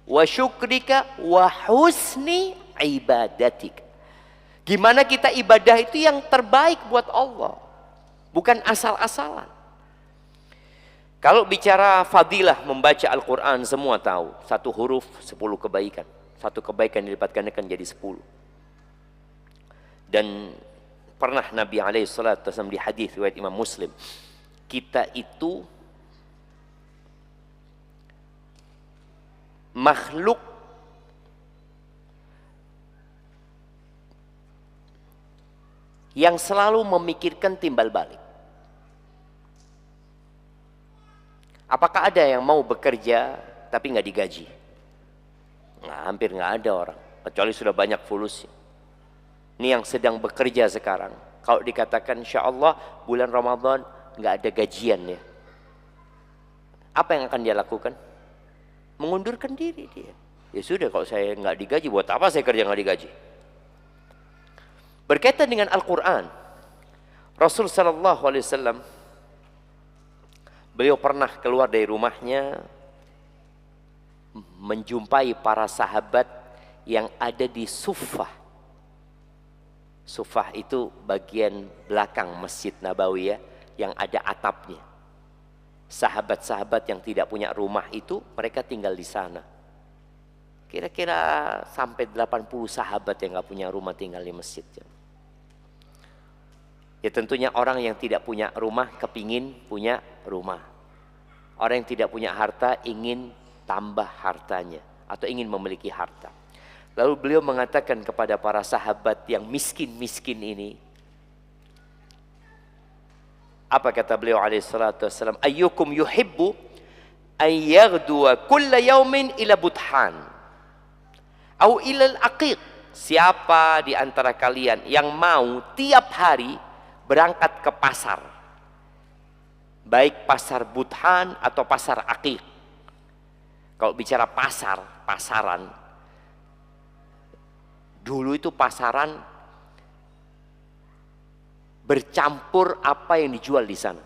wa syukrika wa husni ibadatik. Gimana kita ibadah itu yang terbaik buat Allah, bukan asal-asalan. Kalau bicara fadilah membaca Al-Quran, semua tahu. Satu huruf 10 kebaikan. Satu kebaikan dilipat gandakan jadi 10. Dan pernah Nabi SAW di hadis riwayat Imam Muslim, kita itu makhluk yang selalu memikirkan timbal balik. Apakah ada yang mau bekerja tapi nggak digaji? Nah, hampir nggak ada orang, kecuali sudah banyak fulus. Ini yang sedang bekerja sekarang. Kalau dikatakan insya Allah bulan Ramadan nggak ada gajian ya, apa yang akan dia lakukan? Mengundurkan diri dia. Ya sudah, kalau saya nggak digaji, buat apa saya kerja nggak digaji? Berkaitan dengan Al-Quran, Rasul Sallallahu Alaihi Wasallam, beliau pernah keluar dari rumahnya menjumpai para sahabat yang ada di Suffah. Suffah itu bagian belakang Masjid Nabawi ya, yang ada atapnya. Sahabat-sahabat yang tidak punya rumah itu, mereka tinggal di sana. Kira-kira sampai 80 sahabat yang nggak punya rumah tinggal di masjid. Ya tentunya orang yang tidak punya rumah kepingin punya rumah. Orang yang tidak punya harta ingin tambah hartanya atau ingin memiliki harta. Lalu beliau mengatakan kepada para sahabat yang miskin-miskin ini, apa kata beliau alaihi salatu wassalam? Ayyukum yuhibbu an yaghduwa kulla yaumin ila Buthan au ila al-Aqiq. Siapa di antara kalian yang mau tiap hari berangkat ke pasar, baik pasar Buthan atau pasar Aqiq. Kalau bicara pasar, pasaran, dulu itu pasaran bercampur apa yang dijual di sana.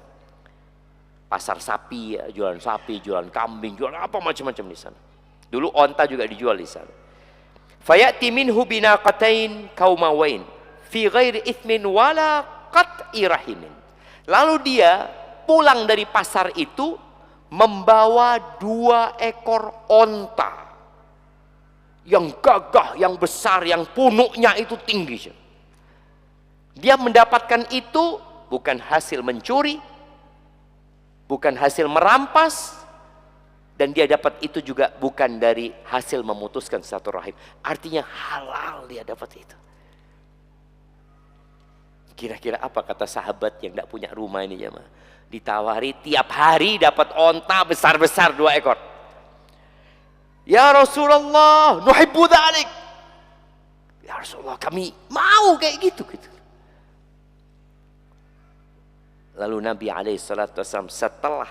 Pasar sapi, ya, jualan sapi, jualan kambing, jualan apa macam-macam di sana. Dulu onta juga dijual di sana. Fayati minhu binaqatain kaumawain fi ghairi ithmin wala qat'i rahimin. Lalu dia pulang dari pasar itu membawa 2 ekor onta yang gagah, yang besar, yang punuknya itu tinggi. Dia mendapatkan itu bukan hasil mencuri, bukan hasil merampas, dan dia dapat itu juga bukan dari hasil memutuskan satu rahim. Artinya halal dia dapat itu. Kira-kira apa kata sahabat yang tidak punya rumah ini jemaah? Ditawari tiap hari dapat onta besar-besar 2 ekor. Ya Rasulullah, nuhibbu dzalik. Ya Rasulullah, kami mau kayak gitu. Lalu Nabi SAW setelah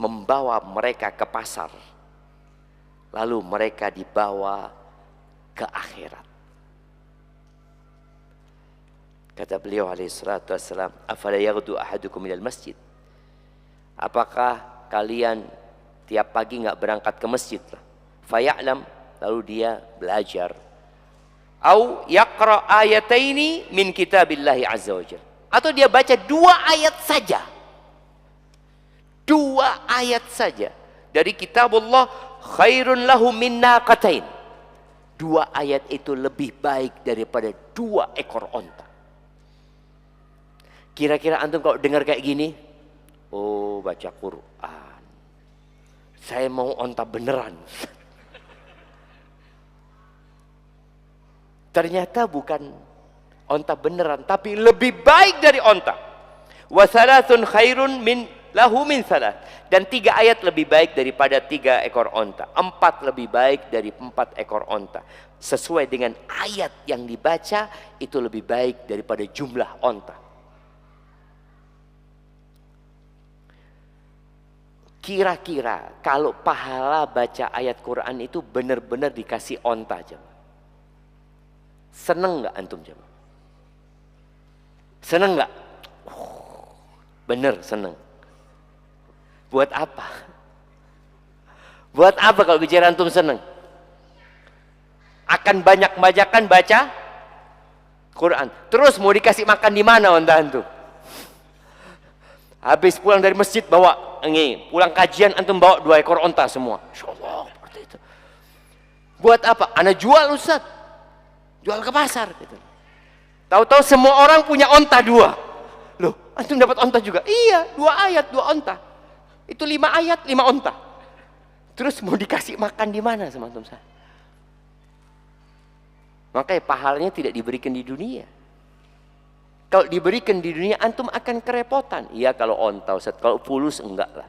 membawa mereka ke pasar, lalu mereka dibawa ke akhirat. Kata beliau SAW, afala yaghdu ahadukum minal masjid. Apakah kalian tiap pagi nggak berangkat ke masjid? Faya'lam, lalu dia belajar. Au yaqra ayataini min kitabillahi azza wajalla. Atau dia baca 2 ayat saja. 2 ayat saja dari kitabullah, khairun lahu min naqatain. 2 ayat itu lebih baik daripada 2 ekor onta. Kira-kira antum kalau dengar kayak gini, oh baca Quran, saya mau onta beneran. Ternyata bukan onta beneran, tapi lebih baik dari onta. Wa thalathun khairun min lahu min thalath. Dan 3 ayat lebih baik daripada 3 ekor onta. 4 lebih baik dari 4 ekor onta. Sesuai dengan ayat yang dibaca, itu lebih baik daripada jumlah onta. Kira-kira kalau pahala baca ayat Quran itu benar-benar dikasih onta aja, seneng nggak antum jemaah? Seneng nggak? Bener seneng. Buat apa? Buat apa kalau bicara antum seneng? Akan banyak bajakan baca Quran. Terus mau dikasih makan di mana onta antum? Habis pulang dari masjid bawa ini pulang kajian antum bawa 2 ekor onta semua. Insyaallah seperti itu. Buat apa? Ana jual Ustaz. Jual ke pasar gitu. Tahu-tahu semua orang punya onta 2. Loh, antum dapat onta juga? Iya, 2 ayat 2 onta. Itu 5 ayat 5 onta. Terus mau dikasih makan di mana sama antum saya? Makanya pahalanya tidak diberikan di dunia. Kalau diberikan di dunia antum akan kerepotan. Iya kalau onta Ustaz, kalau fulus enggak lah.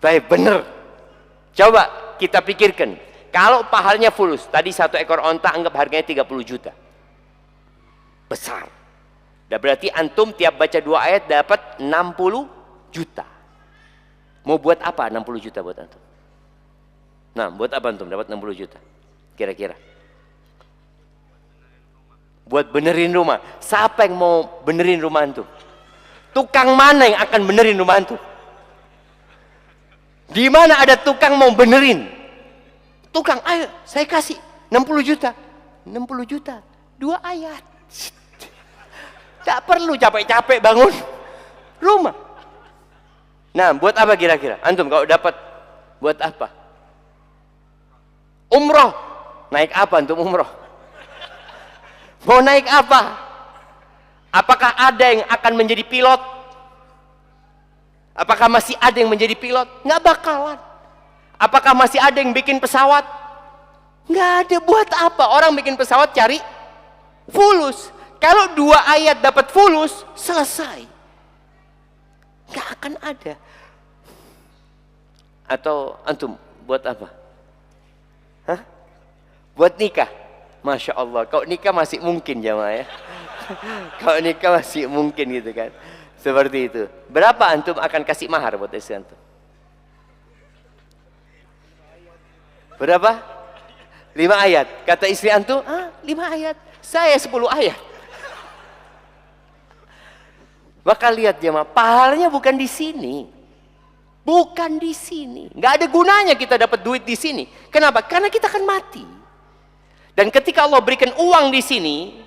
Tapi bener. Coba kita pikirkan. Kalau pahalanya fulus, tadi 1 ekor onta anggap harganya 30 juta. Besar. Dan berarti antum tiap baca 2 ayat dapat 60 juta. Mau buat apa 60 juta buat antum? Nah, buat apa antum dapat 60 juta? Kira-kira. Buat benerin rumah. Siapa yang mau benerin rumah antum? Tukang mana yang akan benerin rumah antum? Di mana ada tukang mau benerin? Tukang, ayo saya kasih 60 juta. 60 juta, 2 ayat. Tak perlu capek-capek bangun rumah. Nah, buat apa kira-kira? Antum kalau dapat buat apa? Umroh. Naik apa antum umroh? Mau naik apa? Apakah ada yang akan menjadi pilot? Apakah masih ada yang menjadi pilot? Nggak bakalan. Apakah masih ada yang bikin pesawat? Nggak ada. Buat apa? Orang bikin pesawat cari fulus. Kalau 2 ayat dapat fulus, selesai. Nggak akan ada. Atau antum buat apa? Hah? Buat nikah. Masya Allah, kalau nikah masih mungkin jamaah ya. Kalau nikah masih mungkin gitu kan. Seperti itu. Berapa antum akan kasih mahar buat istri antum? Berapa? 5 ayat. Kata istri antum, 5 ayat. Saya 10 ayat. Maka lihat jamaah, pahalanya bukan di sini. Bukan di sini. Nggak ada gunanya kita dapat duit di sini. Kenapa? Karena kita akan mati. Dan ketika Allah berikan uang di sini,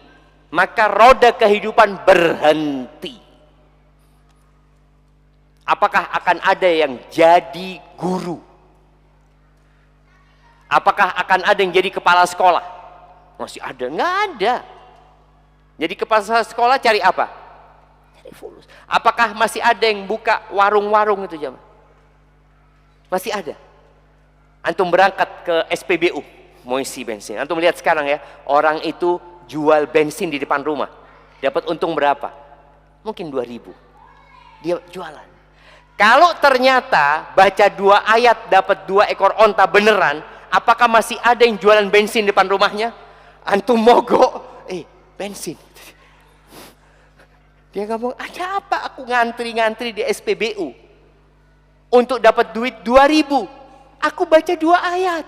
maka roda kehidupan berhenti. Apakah akan ada yang jadi guru? Apakah akan ada yang jadi kepala sekolah? Masih ada? Nggak ada. Jadi kepala sekolah cari apa? Cari fulus. Apakah masih ada yang buka warung-warung itu jamaah? Masih ada. Antum berangkat ke SPBU, mau isi bensin. Antum lihat sekarang ya, orang itu jual bensin di depan rumah. Dapat untung berapa? Mungkin 2.000. Dia jualan. Kalau ternyata baca 2 ayat dapat 2 ekor onta beneran, apakah masih ada yang jualan bensin di depan rumahnya? Antum mogok, bensin. Dia ngomong, ada apa aku ngantri-ngantri di SPBU untuk dapat duit 2.000? Aku baca 2 ayat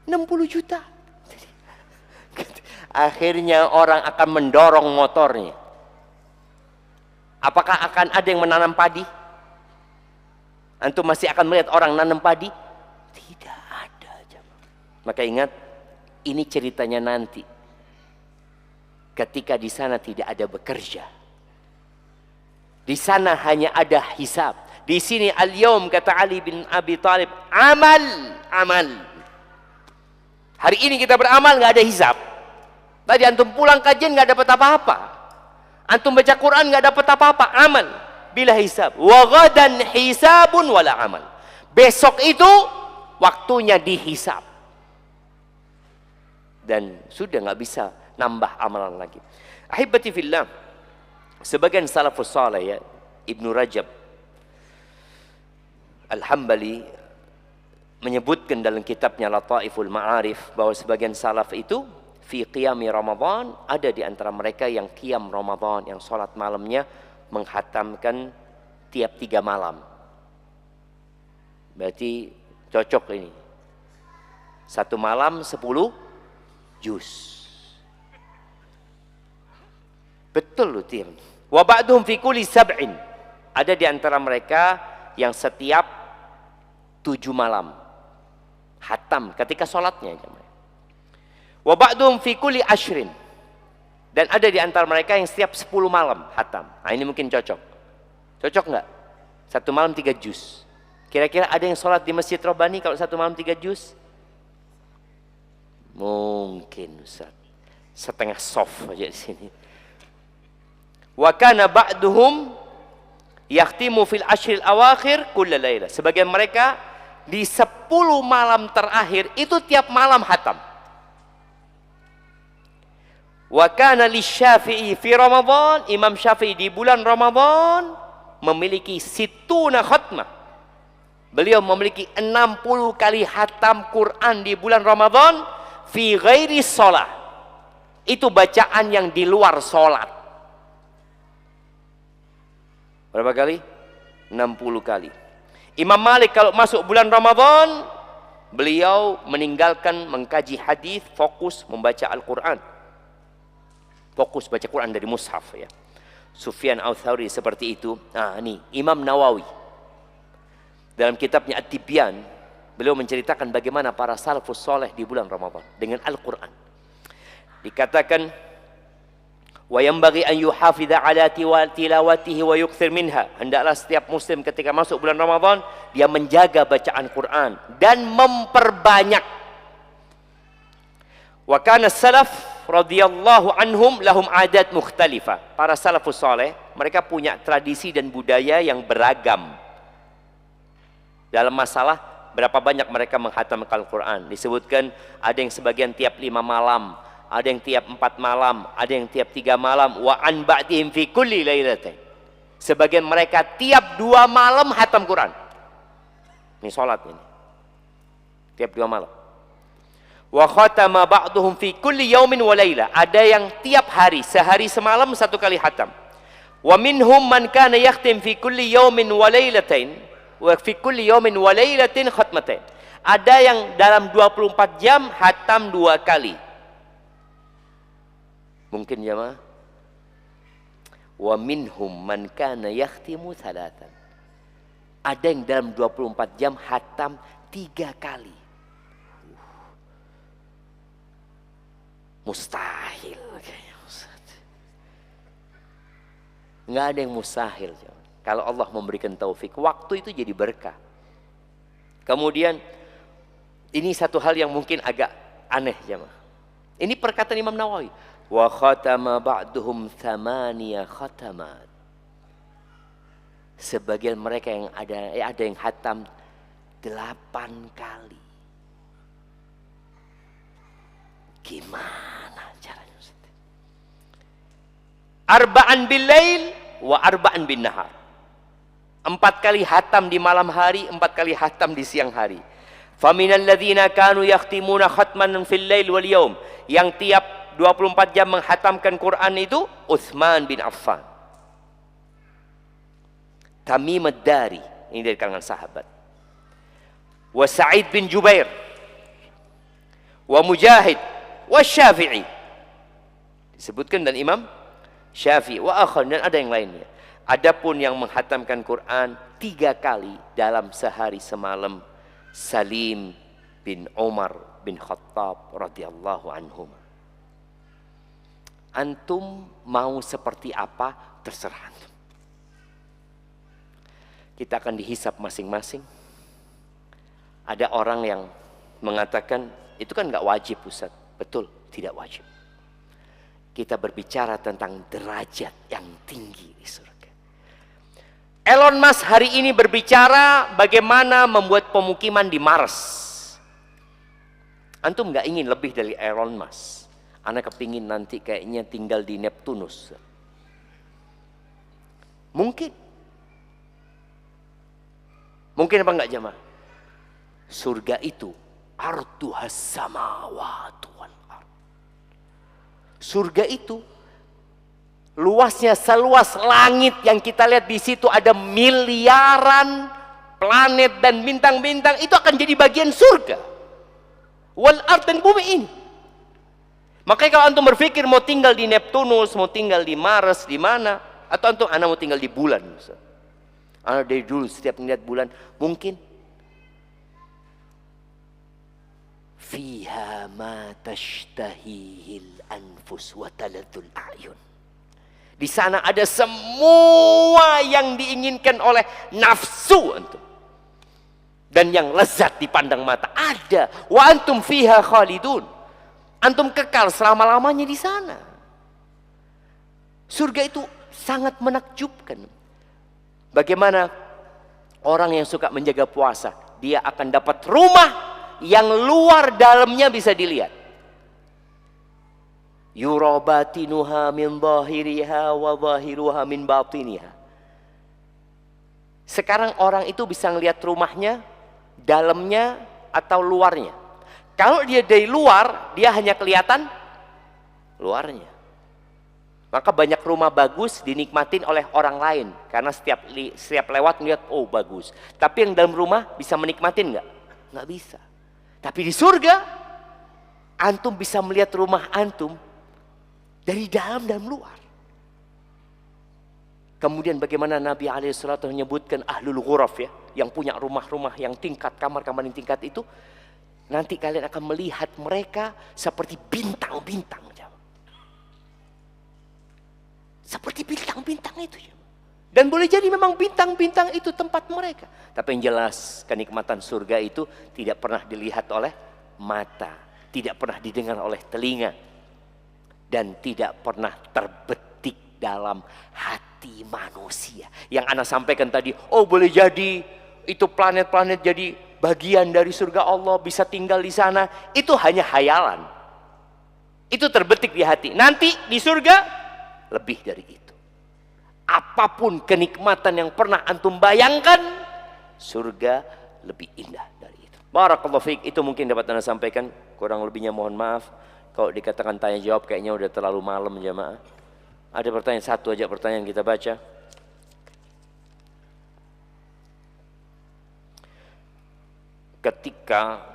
60 juta. Akhirnya orang akan mendorong motornya. Apakah akan ada yang menanam padi? Antum masih akan melihat orang nanam padi? Tidak ada. Maka ingat, ini ceritanya nanti. Ketika di sana tidak ada bekerja. Di sana hanya ada hisab. Di sini al-yaum kata Ali bin Abi Thalib, amal. Hari ini kita beramal nggak ada hisab. Tadi antum pulang kajian nggak dapat apa-apa. Antum baca Quran nggak dapat apa-apa. Amal bila hisab. Wa ghadan hisabun wala amal. Besok itu waktunya dihisab. Dan sudah nggak bisa nambah amalan lagi. Ahibati fillah. Sebagian salafus saleh ya, Ibnu Rajab Al-Hambali menyebutkan dalam kitabnya Lataiful Ma'arif bahwa sebagian salaf itu fi qiyami Ramadan, ada di antara mereka yang qiyam Ramadan, yang sholat malamnya menghatamkan tiap 3 malam. Berarti cocok ini. 1 malam 10 juz. Betul loh tim. Wa ba'duhum fi kulli sab'in. Ada di antara mereka yang setiap 7 malam hatam ketika sholatnya. Wa ba'duhum fi kulli ashrin. Dan ada di antara mereka yang setiap 10 malam hatam. Nah ini mungkin cocok. Cocok nggak? 1 malam 3 juz. Kira-kira ada yang sholat di Masjid Robani kalau 1 malam 3 juz? Mungkin Ustaz. Setengah soft aja di sini. Wa kana ba'duhum yakhtimu fil ashril awakhir kulla laila. Sebagian mereka di 10 malam terakhir itu tiap malam hatam. Wa kana lisyafi'i fi Ramadan, Imam Syafi'i di bulan Ramadan memiliki situna khatmah. Beliau memiliki 60 kali hatam Quran di bulan Ramadan fi ghairi shalah. Itu bacaan yang di luar sholat. Berapa kali? 60 kali. Imam Malik kalau masuk bulan Ramadan, beliau meninggalkan mengkaji hadis, fokus membaca Al-Quran. Fokus baca Quran dari mushaf ya. Sufyan Ats-Tsauri seperti itu. Nah, ini Imam Nawawi dalam kitabnya At-Tibyan, beliau menceritakan bagaimana para salafus soleh di bulan Ramadan dengan Al-Quran. Dikatakan wa yanbaghi an yuhafidha ala tilawatihi wa yukthir minha. Hendaklah setiap muslim ketika masuk bulan Ramadan dia menjaga bacaan Quran dan memperbanyak. Wa kana salaf radhiyallahu anhum lahum adat mukhtalifah. Para salafus saleh mereka punya tradisi dan budaya yang beragam dalam masalah berapa banyak mereka menghatamkan Al-Quran. Disebutkan ada yang sebagian tiap 5 malam, ada yang tiap 4 malam, ada yang tiap 3 malam. Wa an ba'dihim fi kulli lailatin. Sebagian mereka tiap 2 malam hatam Quran. Ini salat ini. Tiap 2 malam. Wa khatama ba'duhum fi kulli yaumin wa laila. Ada yang tiap hari, sehari semalam 1 kali hatam. Wa minhum man kana yakhtim fi kulli yaumin wa lailatain wa fi kulli yaumin wa lailatin khatmatain. Ada yang dalam 24 jam hatam 2 kali. Mungkin jemaah. Wa minhum man kana yakhtimu 3. Ada yang dalam 24 jam hatam 3 kali. Mustahil kayaknya Ustaz. Nggak ada yang mustahil. Kalau Allah memberikan taufik, waktu itu jadi berkah. Kemudian ini satu hal yang mungkin agak aneh jemaah. Ini perkataan Imam Nawawi. Wa khatama ba'duhum 8 khatamat. Sebagian mereka yang ada yang hatam 8 kali. Gimana caranya Ustaz? Arba'an bil lail wa arba'an bin nahar. 4 kali hatam di malam hari, 4 kali hatam di siang hari. Faminal ladzina kanu yakhtimuna khatman fil lail wal yaum. Yang tiap 24 jam menghatamkan Quran itu Utsman bin Affan, Tamim ad-Dari, ini dari kalangan sahabat. Wa Sa'id bin Jubair, wa Mujahid, wa Syafi'i. Disebutkan dan Imam Syafi'i, wa akhar, dan ada yang lainnya. Adapun yang menghatamkan Quran 3 kali dalam sehari semalam, Salim bin Umar bin Khattab radhiyallahu anhum. Antum mau seperti apa terserah antum. Kita akan dihisap masing-masing. Ada orang yang mengatakan itu kan nggak wajib Ustaz. Betul, tidak wajib. Kita berbicara tentang derajat yang tinggi di surga. Elon Musk hari ini berbicara bagaimana membuat pemukiman di Mars. Antum nggak ingin lebih dari Elon Musk. Anak kepingin nanti kayaknya tinggal di Neptunus. Mungkin. Mungkin apa enggak jemaah? Surga itu arduhas samawati wal ard. Surga itu luasnya seluas langit, yang kita lihat di situ ada miliaran planet dan bintang-bintang, itu akan jadi bagian surga. Wal ard, dan bumi ini. Makanya kalau antum berpikir mau tinggal di Neptunus, mau tinggal di Mars, di mana? Atau antum anak mau tinggal di bulan? Anak dari dulu setiap melihat bulan, mungkin. Fiha ma tashtahihil anfus wa taladul a'yun. Di sana ada semua yang diinginkan oleh nafsu antum. Dan yang lezat dipandang mata ada. Wa antum fiha khalidun. Antum kekal selama-lamanya di sana. Surga itu sangat menakjubkan. Bagaimana orang yang suka menjaga puasa, dia akan dapat rumah yang luar dalamnya bisa dilihat. Yura batinuha min zahiriha wa zahiruha min batiniha. Sekarang orang itu bisa ngelihat rumahnya, dalamnya atau luarnya. Kalau dia dari luar, dia hanya kelihatan luarnya. Maka banyak rumah bagus dinikmatin oleh orang lain. Karena setiap lewat ngeliat, oh bagus. Tapi yang dalam rumah bisa menikmatin nggak? Nggak bisa. Tapi di surga, antum bisa melihat rumah antum dari dalam dan luar. Kemudian bagaimana Nabi alaihissalam menyebutkan ahlul ghuraf ya, yang punya rumah-rumah yang tingkat, kamar-kamar yang tingkat itu, nanti kalian akan melihat mereka seperti bintang-bintang. Seperti bintang-bintang itu. Dan boleh jadi memang bintang-bintang itu tempat mereka. Tapi yang jelas kenikmatan surga itu tidak pernah dilihat oleh mata. Tidak pernah didengar oleh telinga. Dan tidak pernah terbetik dalam hati manusia. Yang Ana sampaikan tadi, oh boleh jadi itu planet-planet jadi bagian dari surga Allah, bisa tinggal di sana. Itu hanya hayalan. Itu terbetik di hati. Nanti di surga lebih dari itu. Apapun kenikmatan yang pernah antum bayangkan, surga lebih indah dari itu. Barakallahu fiik. Itu mungkin dapat Anda sampaikan. Kurang lebihnya mohon maaf. Kalau dikatakan tanya jawab kayaknya udah terlalu malam jamaah. Ada pertanyaan satu aja, pertanyaan kita baca. Ketika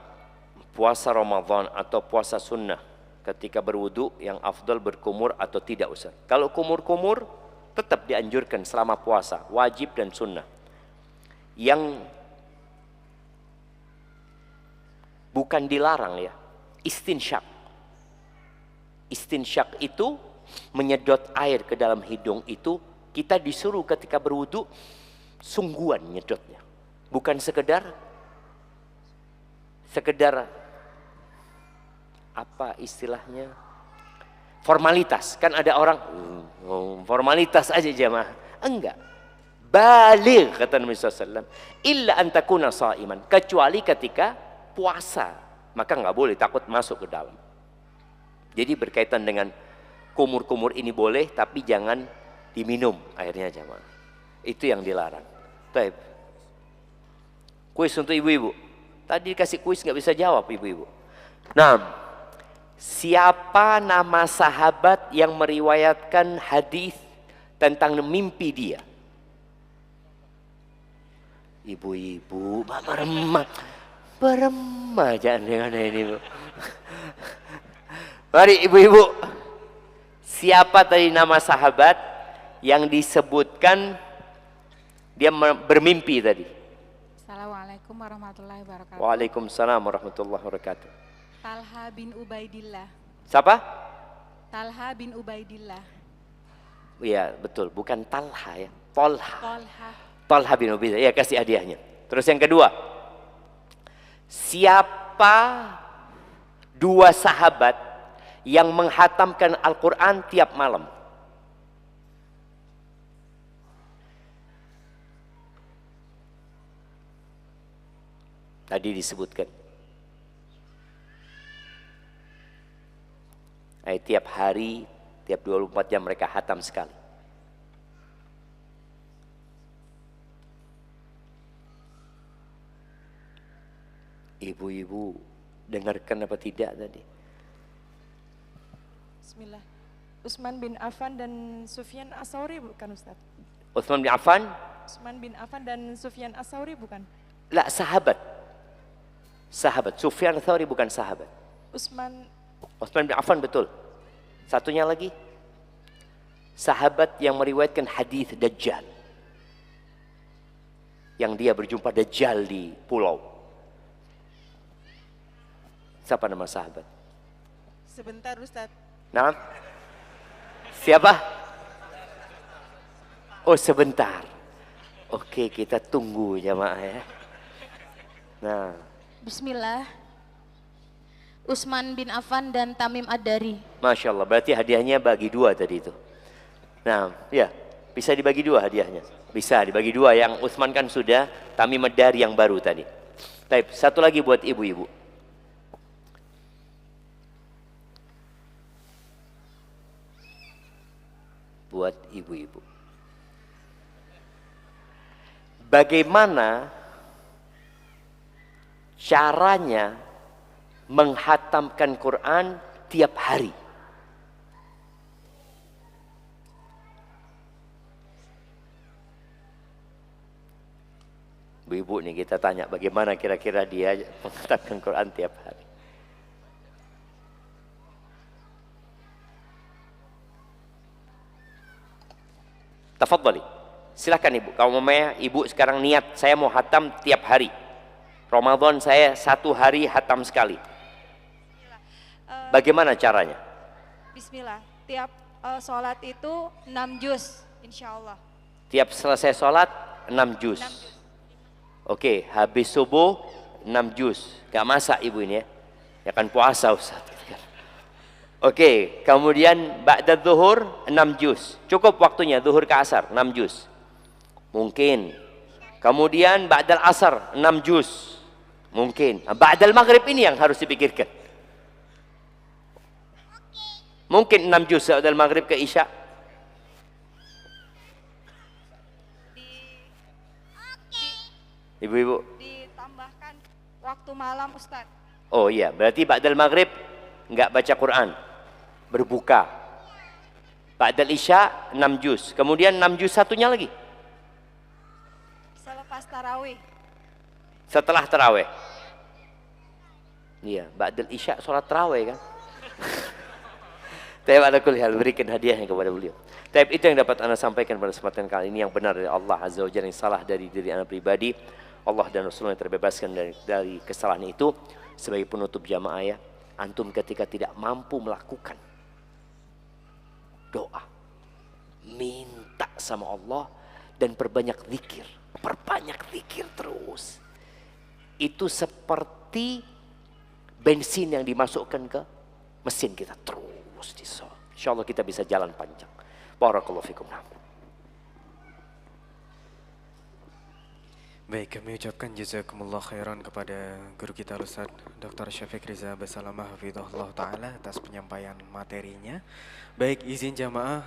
puasa Ramadan atau puasa sunnah, ketika berwudu yang afdal berkumur atau tidak Ustaz? Kalau kumur-kumur tetap dianjurkan selama puasa, wajib dan sunnah. Yang bukan dilarang ya, istinsyak. Istinsyak itu menyedot air ke dalam hidung itu, kita disuruh ketika berwudu sungguhan nyedotnya. Bukan sekedar apa istilahnya, formalitas. Kan ada orang formalitas aja jamaah. Enggak, baligh kata Nabi SAW, illa antakuna sa'iman, kecuali ketika puasa, maka nggak boleh, takut masuk ke dalam. Jadi berkaitan dengan kumur-kumur ini boleh, tapi jangan diminum airnya jamaah. Itu yang dilarang. Baik. Kuis untuk ibu-ibu. Tadi dikasih kuis nggak bisa jawab ibu-ibu. Nah, siapa nama sahabat yang meriwayatkan hadis tentang mimpi dia? Ibu-ibu, beremah jangan dengan ini bu. Mari ibu-ibu, siapa tadi nama sahabat yang disebutkan dia bermimpi tadi? Assalamualaikum warahmatullahi wabarakatuh. Waalaikumsalam warahmatullahi wabarakatuh. Talha bin Ubaidillah. Siapa? Talha bin Ubaidillah. Iya betul, bukan Talha ya, Tolha. Talha. Talha bin Ubaidillah. Ya, kasih hadiahnya. Terus yang kedua, siapa dua sahabat yang menghatamkan Al-Quran tiap malam? Tadi disebutkan. Tiap hari, tiap 24 jam mereka hatam sekali. Ibu-ibu, dengarkan apa tidak tadi? Bismillah. Utsman bin Affan dan Sufyan As-Tsauri bukan Ustaz? Utsman bin Affan? Utsman bin Affan dan Sufyan As-Tsauri bukan? Lah, sahabat. Sahabat. Sufyan Ats-Tsauri bukan sahabat. Utsman bin Affan betul. Satunya lagi, sahabat yang meriwayatkan hadis Dajjal, yang dia berjumpa Dajjal di pulau. Siapa nama sahabat? sebentar Ustaz. Nah, siapa? Oh sebentar. Oke, kita tunggu jamaah ya. Nah, Bismillah. Utsman bin Affan dan Tamim Ad-Dari. Masya Allah, berarti hadiahnya bagi dua tadi itu. Nah, ya, bisa dibagi dua hadiahnya. Bisa dibagi dua, yang Utsman kan sudah, Tamim Ad-Dari yang baru tadi. Baik, satu lagi buat ibu-ibu. Buat ibu-ibu. Bagaimana caranya menghatamkan Quran tiap hari? Ibu-ibu nih kita tanya bagaimana kira-kira dia menghatamkan Quran tiap hari. Tafadhali. Silakan ibu. Kalau mamanya ibu sekarang niat saya mau hatam tiap hari. Ramadan saya 1 hari hatam sekali. Bagaimana caranya? Bismillah. Tiap sholat itu 6 juz, insya Allah. Tiap selesai sholat 6 juz. Oke, habis subuh 6 juz. Gak masak ibu ini ya. Ya kan puasa Ustaz. Oke, kemudian ba'da zuhur 6 juz. Cukup waktunya zuhur ke asar 6 juz. Mungkin. Kemudian ba'dal asar 6 juz. Mungkin. Ba'dal maghrib ini yang harus dipikirkan. Mungkin 6 juz ba'dal maghrib ke isya. Ibu-ibu. Ditambahkan waktu malam Ustadz. Oh iya, berarti ba'dal maghrib enggak baca Quran. Berbuka. Ba'dal isya 6 juz. Kemudian 6 juz satunya lagi. Selepas tarawih. Setelah tarawih. Iya, ba'dal isya sholat tarawih kan. Tapi ala kulli hal berikan hadiahnya kepada beliau. Tapi itu yang dapat Anda sampaikan pada kesempatan kali ini, yang benar dari Allah Azza wa Jalla, yang salah dari diri Anda pribadi. Allah dan Rasulullah yang terbebaskan dari kesalahan itu. Sebagai penutup jamaah ya, antum ketika tidak mampu melakukan doa, minta sama Allah dan perbanyak zikir terus. Itu seperti bensin yang dimasukkan ke mesin kita terus disol. Insyaallah kita bisa jalan panjang. Barakallahu fikum. Baik, kami ucapkan jazakumullah khairan kepada guru kita Ustaz Dr. Syafiq Riza Basalamah Hafidhullah Ta'ala atas penyampaian materinya. Baik, izin jamaah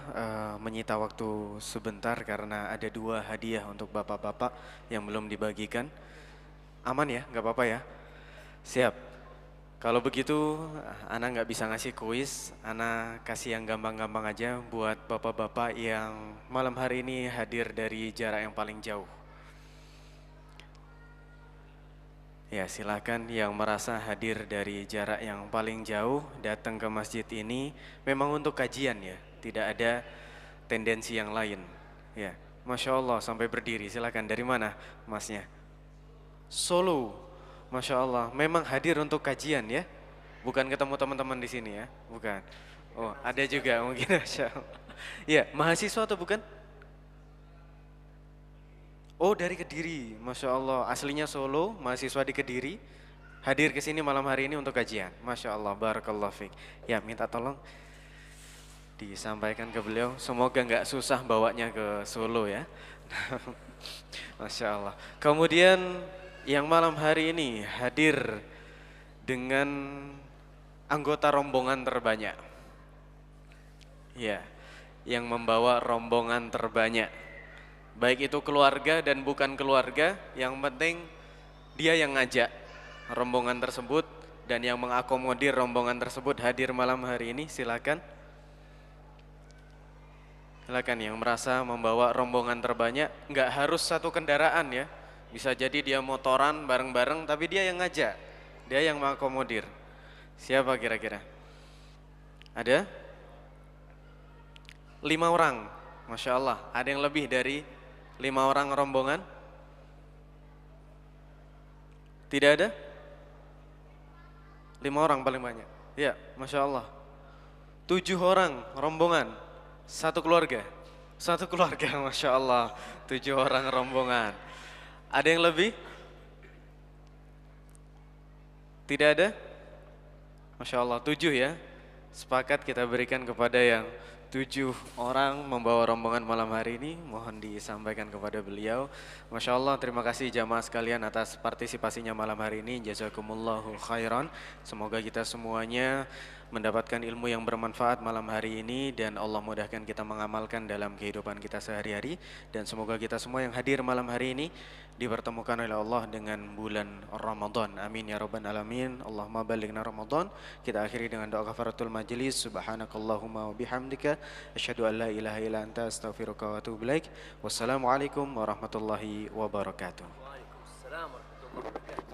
menyita waktu sebentar karena ada 2 hadiah untuk bapak-bapak yang belum dibagikan. Aman ya, nggak apa-apa ya? Siap. Kalau begitu, Ana nggak bisa ngasih kuis, Ana kasih yang gampang-gampang aja buat bapak-bapak yang malam hari ini hadir dari jarak yang paling jauh. Ya, silakan yang merasa hadir dari jarak yang paling jauh datang ke masjid ini memang untuk kajian ya, tidak ada tendensi yang lain. Ya, Masya Allah sampai berdiri. Silakan, dari mana masnya? Solo, Masya Allah. Memang hadir untuk kajian ya, bukan ketemu teman-teman di sini ya, bukan. Oh, ada juga mungkin Masya Allah. Ya, mahasiswa atau bukan? Oh, dari Kediri, Masya Allah. Aslinya Solo, mahasiswa di Kediri, hadir ke sini malam hari ini untuk kajian. Masya Allah, barakallahu fiik. Ya, minta tolong disampaikan ke beliau. Semoga nggak susah bawanya ke Solo ya. Masya Allah. Kemudian yang malam hari ini hadir dengan anggota rombongan terbanyak. Ya, yang membawa rombongan terbanyak. Baik itu keluarga dan bukan keluarga, yang penting dia yang ngajak rombongan tersebut dan yang mengakomodir rombongan tersebut hadir malam hari ini. Silakan. Silakan yang merasa membawa rombongan terbanyak, nggak harus satu kendaraan ya. Bisa jadi dia motoran bareng-bareng tapi dia yang ngajak, dia yang mengakomodir. Siapa kira-kira? Ada? 5 orang. Masya Allah, ada yang lebih dari 5 orang rombongan? Tidak ada? 5 orang paling banyak. Ya, Masya Allah. 7 orang rombongan, satu keluarga. Satu keluarga, Masya Allah. 7 orang rombongan. Ada yang lebih? Tidak ada? Masya Allah, 7 ya. Sepakat kita berikan kepada yang 7 orang membawa rombongan malam hari ini. Mohon disampaikan kepada beliau. Masya Allah, terima kasih jamaah sekalian atas partisipasinya malam hari ini. Jazakumullahu khairan. Semoga kita semuanya mendapatkan ilmu yang bermanfaat malam hari ini dan Allah mudahkan kita mengamalkan dalam kehidupan kita sehari-hari, dan semoga kita semua yang hadir malam hari ini dipertemukan oleh Allah dengan bulan Ramadan. Amin ya rabbal alamin. Allahumma balighna Ramadan. Kita akhiri dengan doa kafaratul majlis. Subhanakallahumma wa bihamdika asyhadu an la ilaha illa anta astaghfiruka wa atubu ilaik. Wassalamualaikum warahmatullahi wabarakatuh. Waalaikumsalam warahmatullahi wabarakatuh.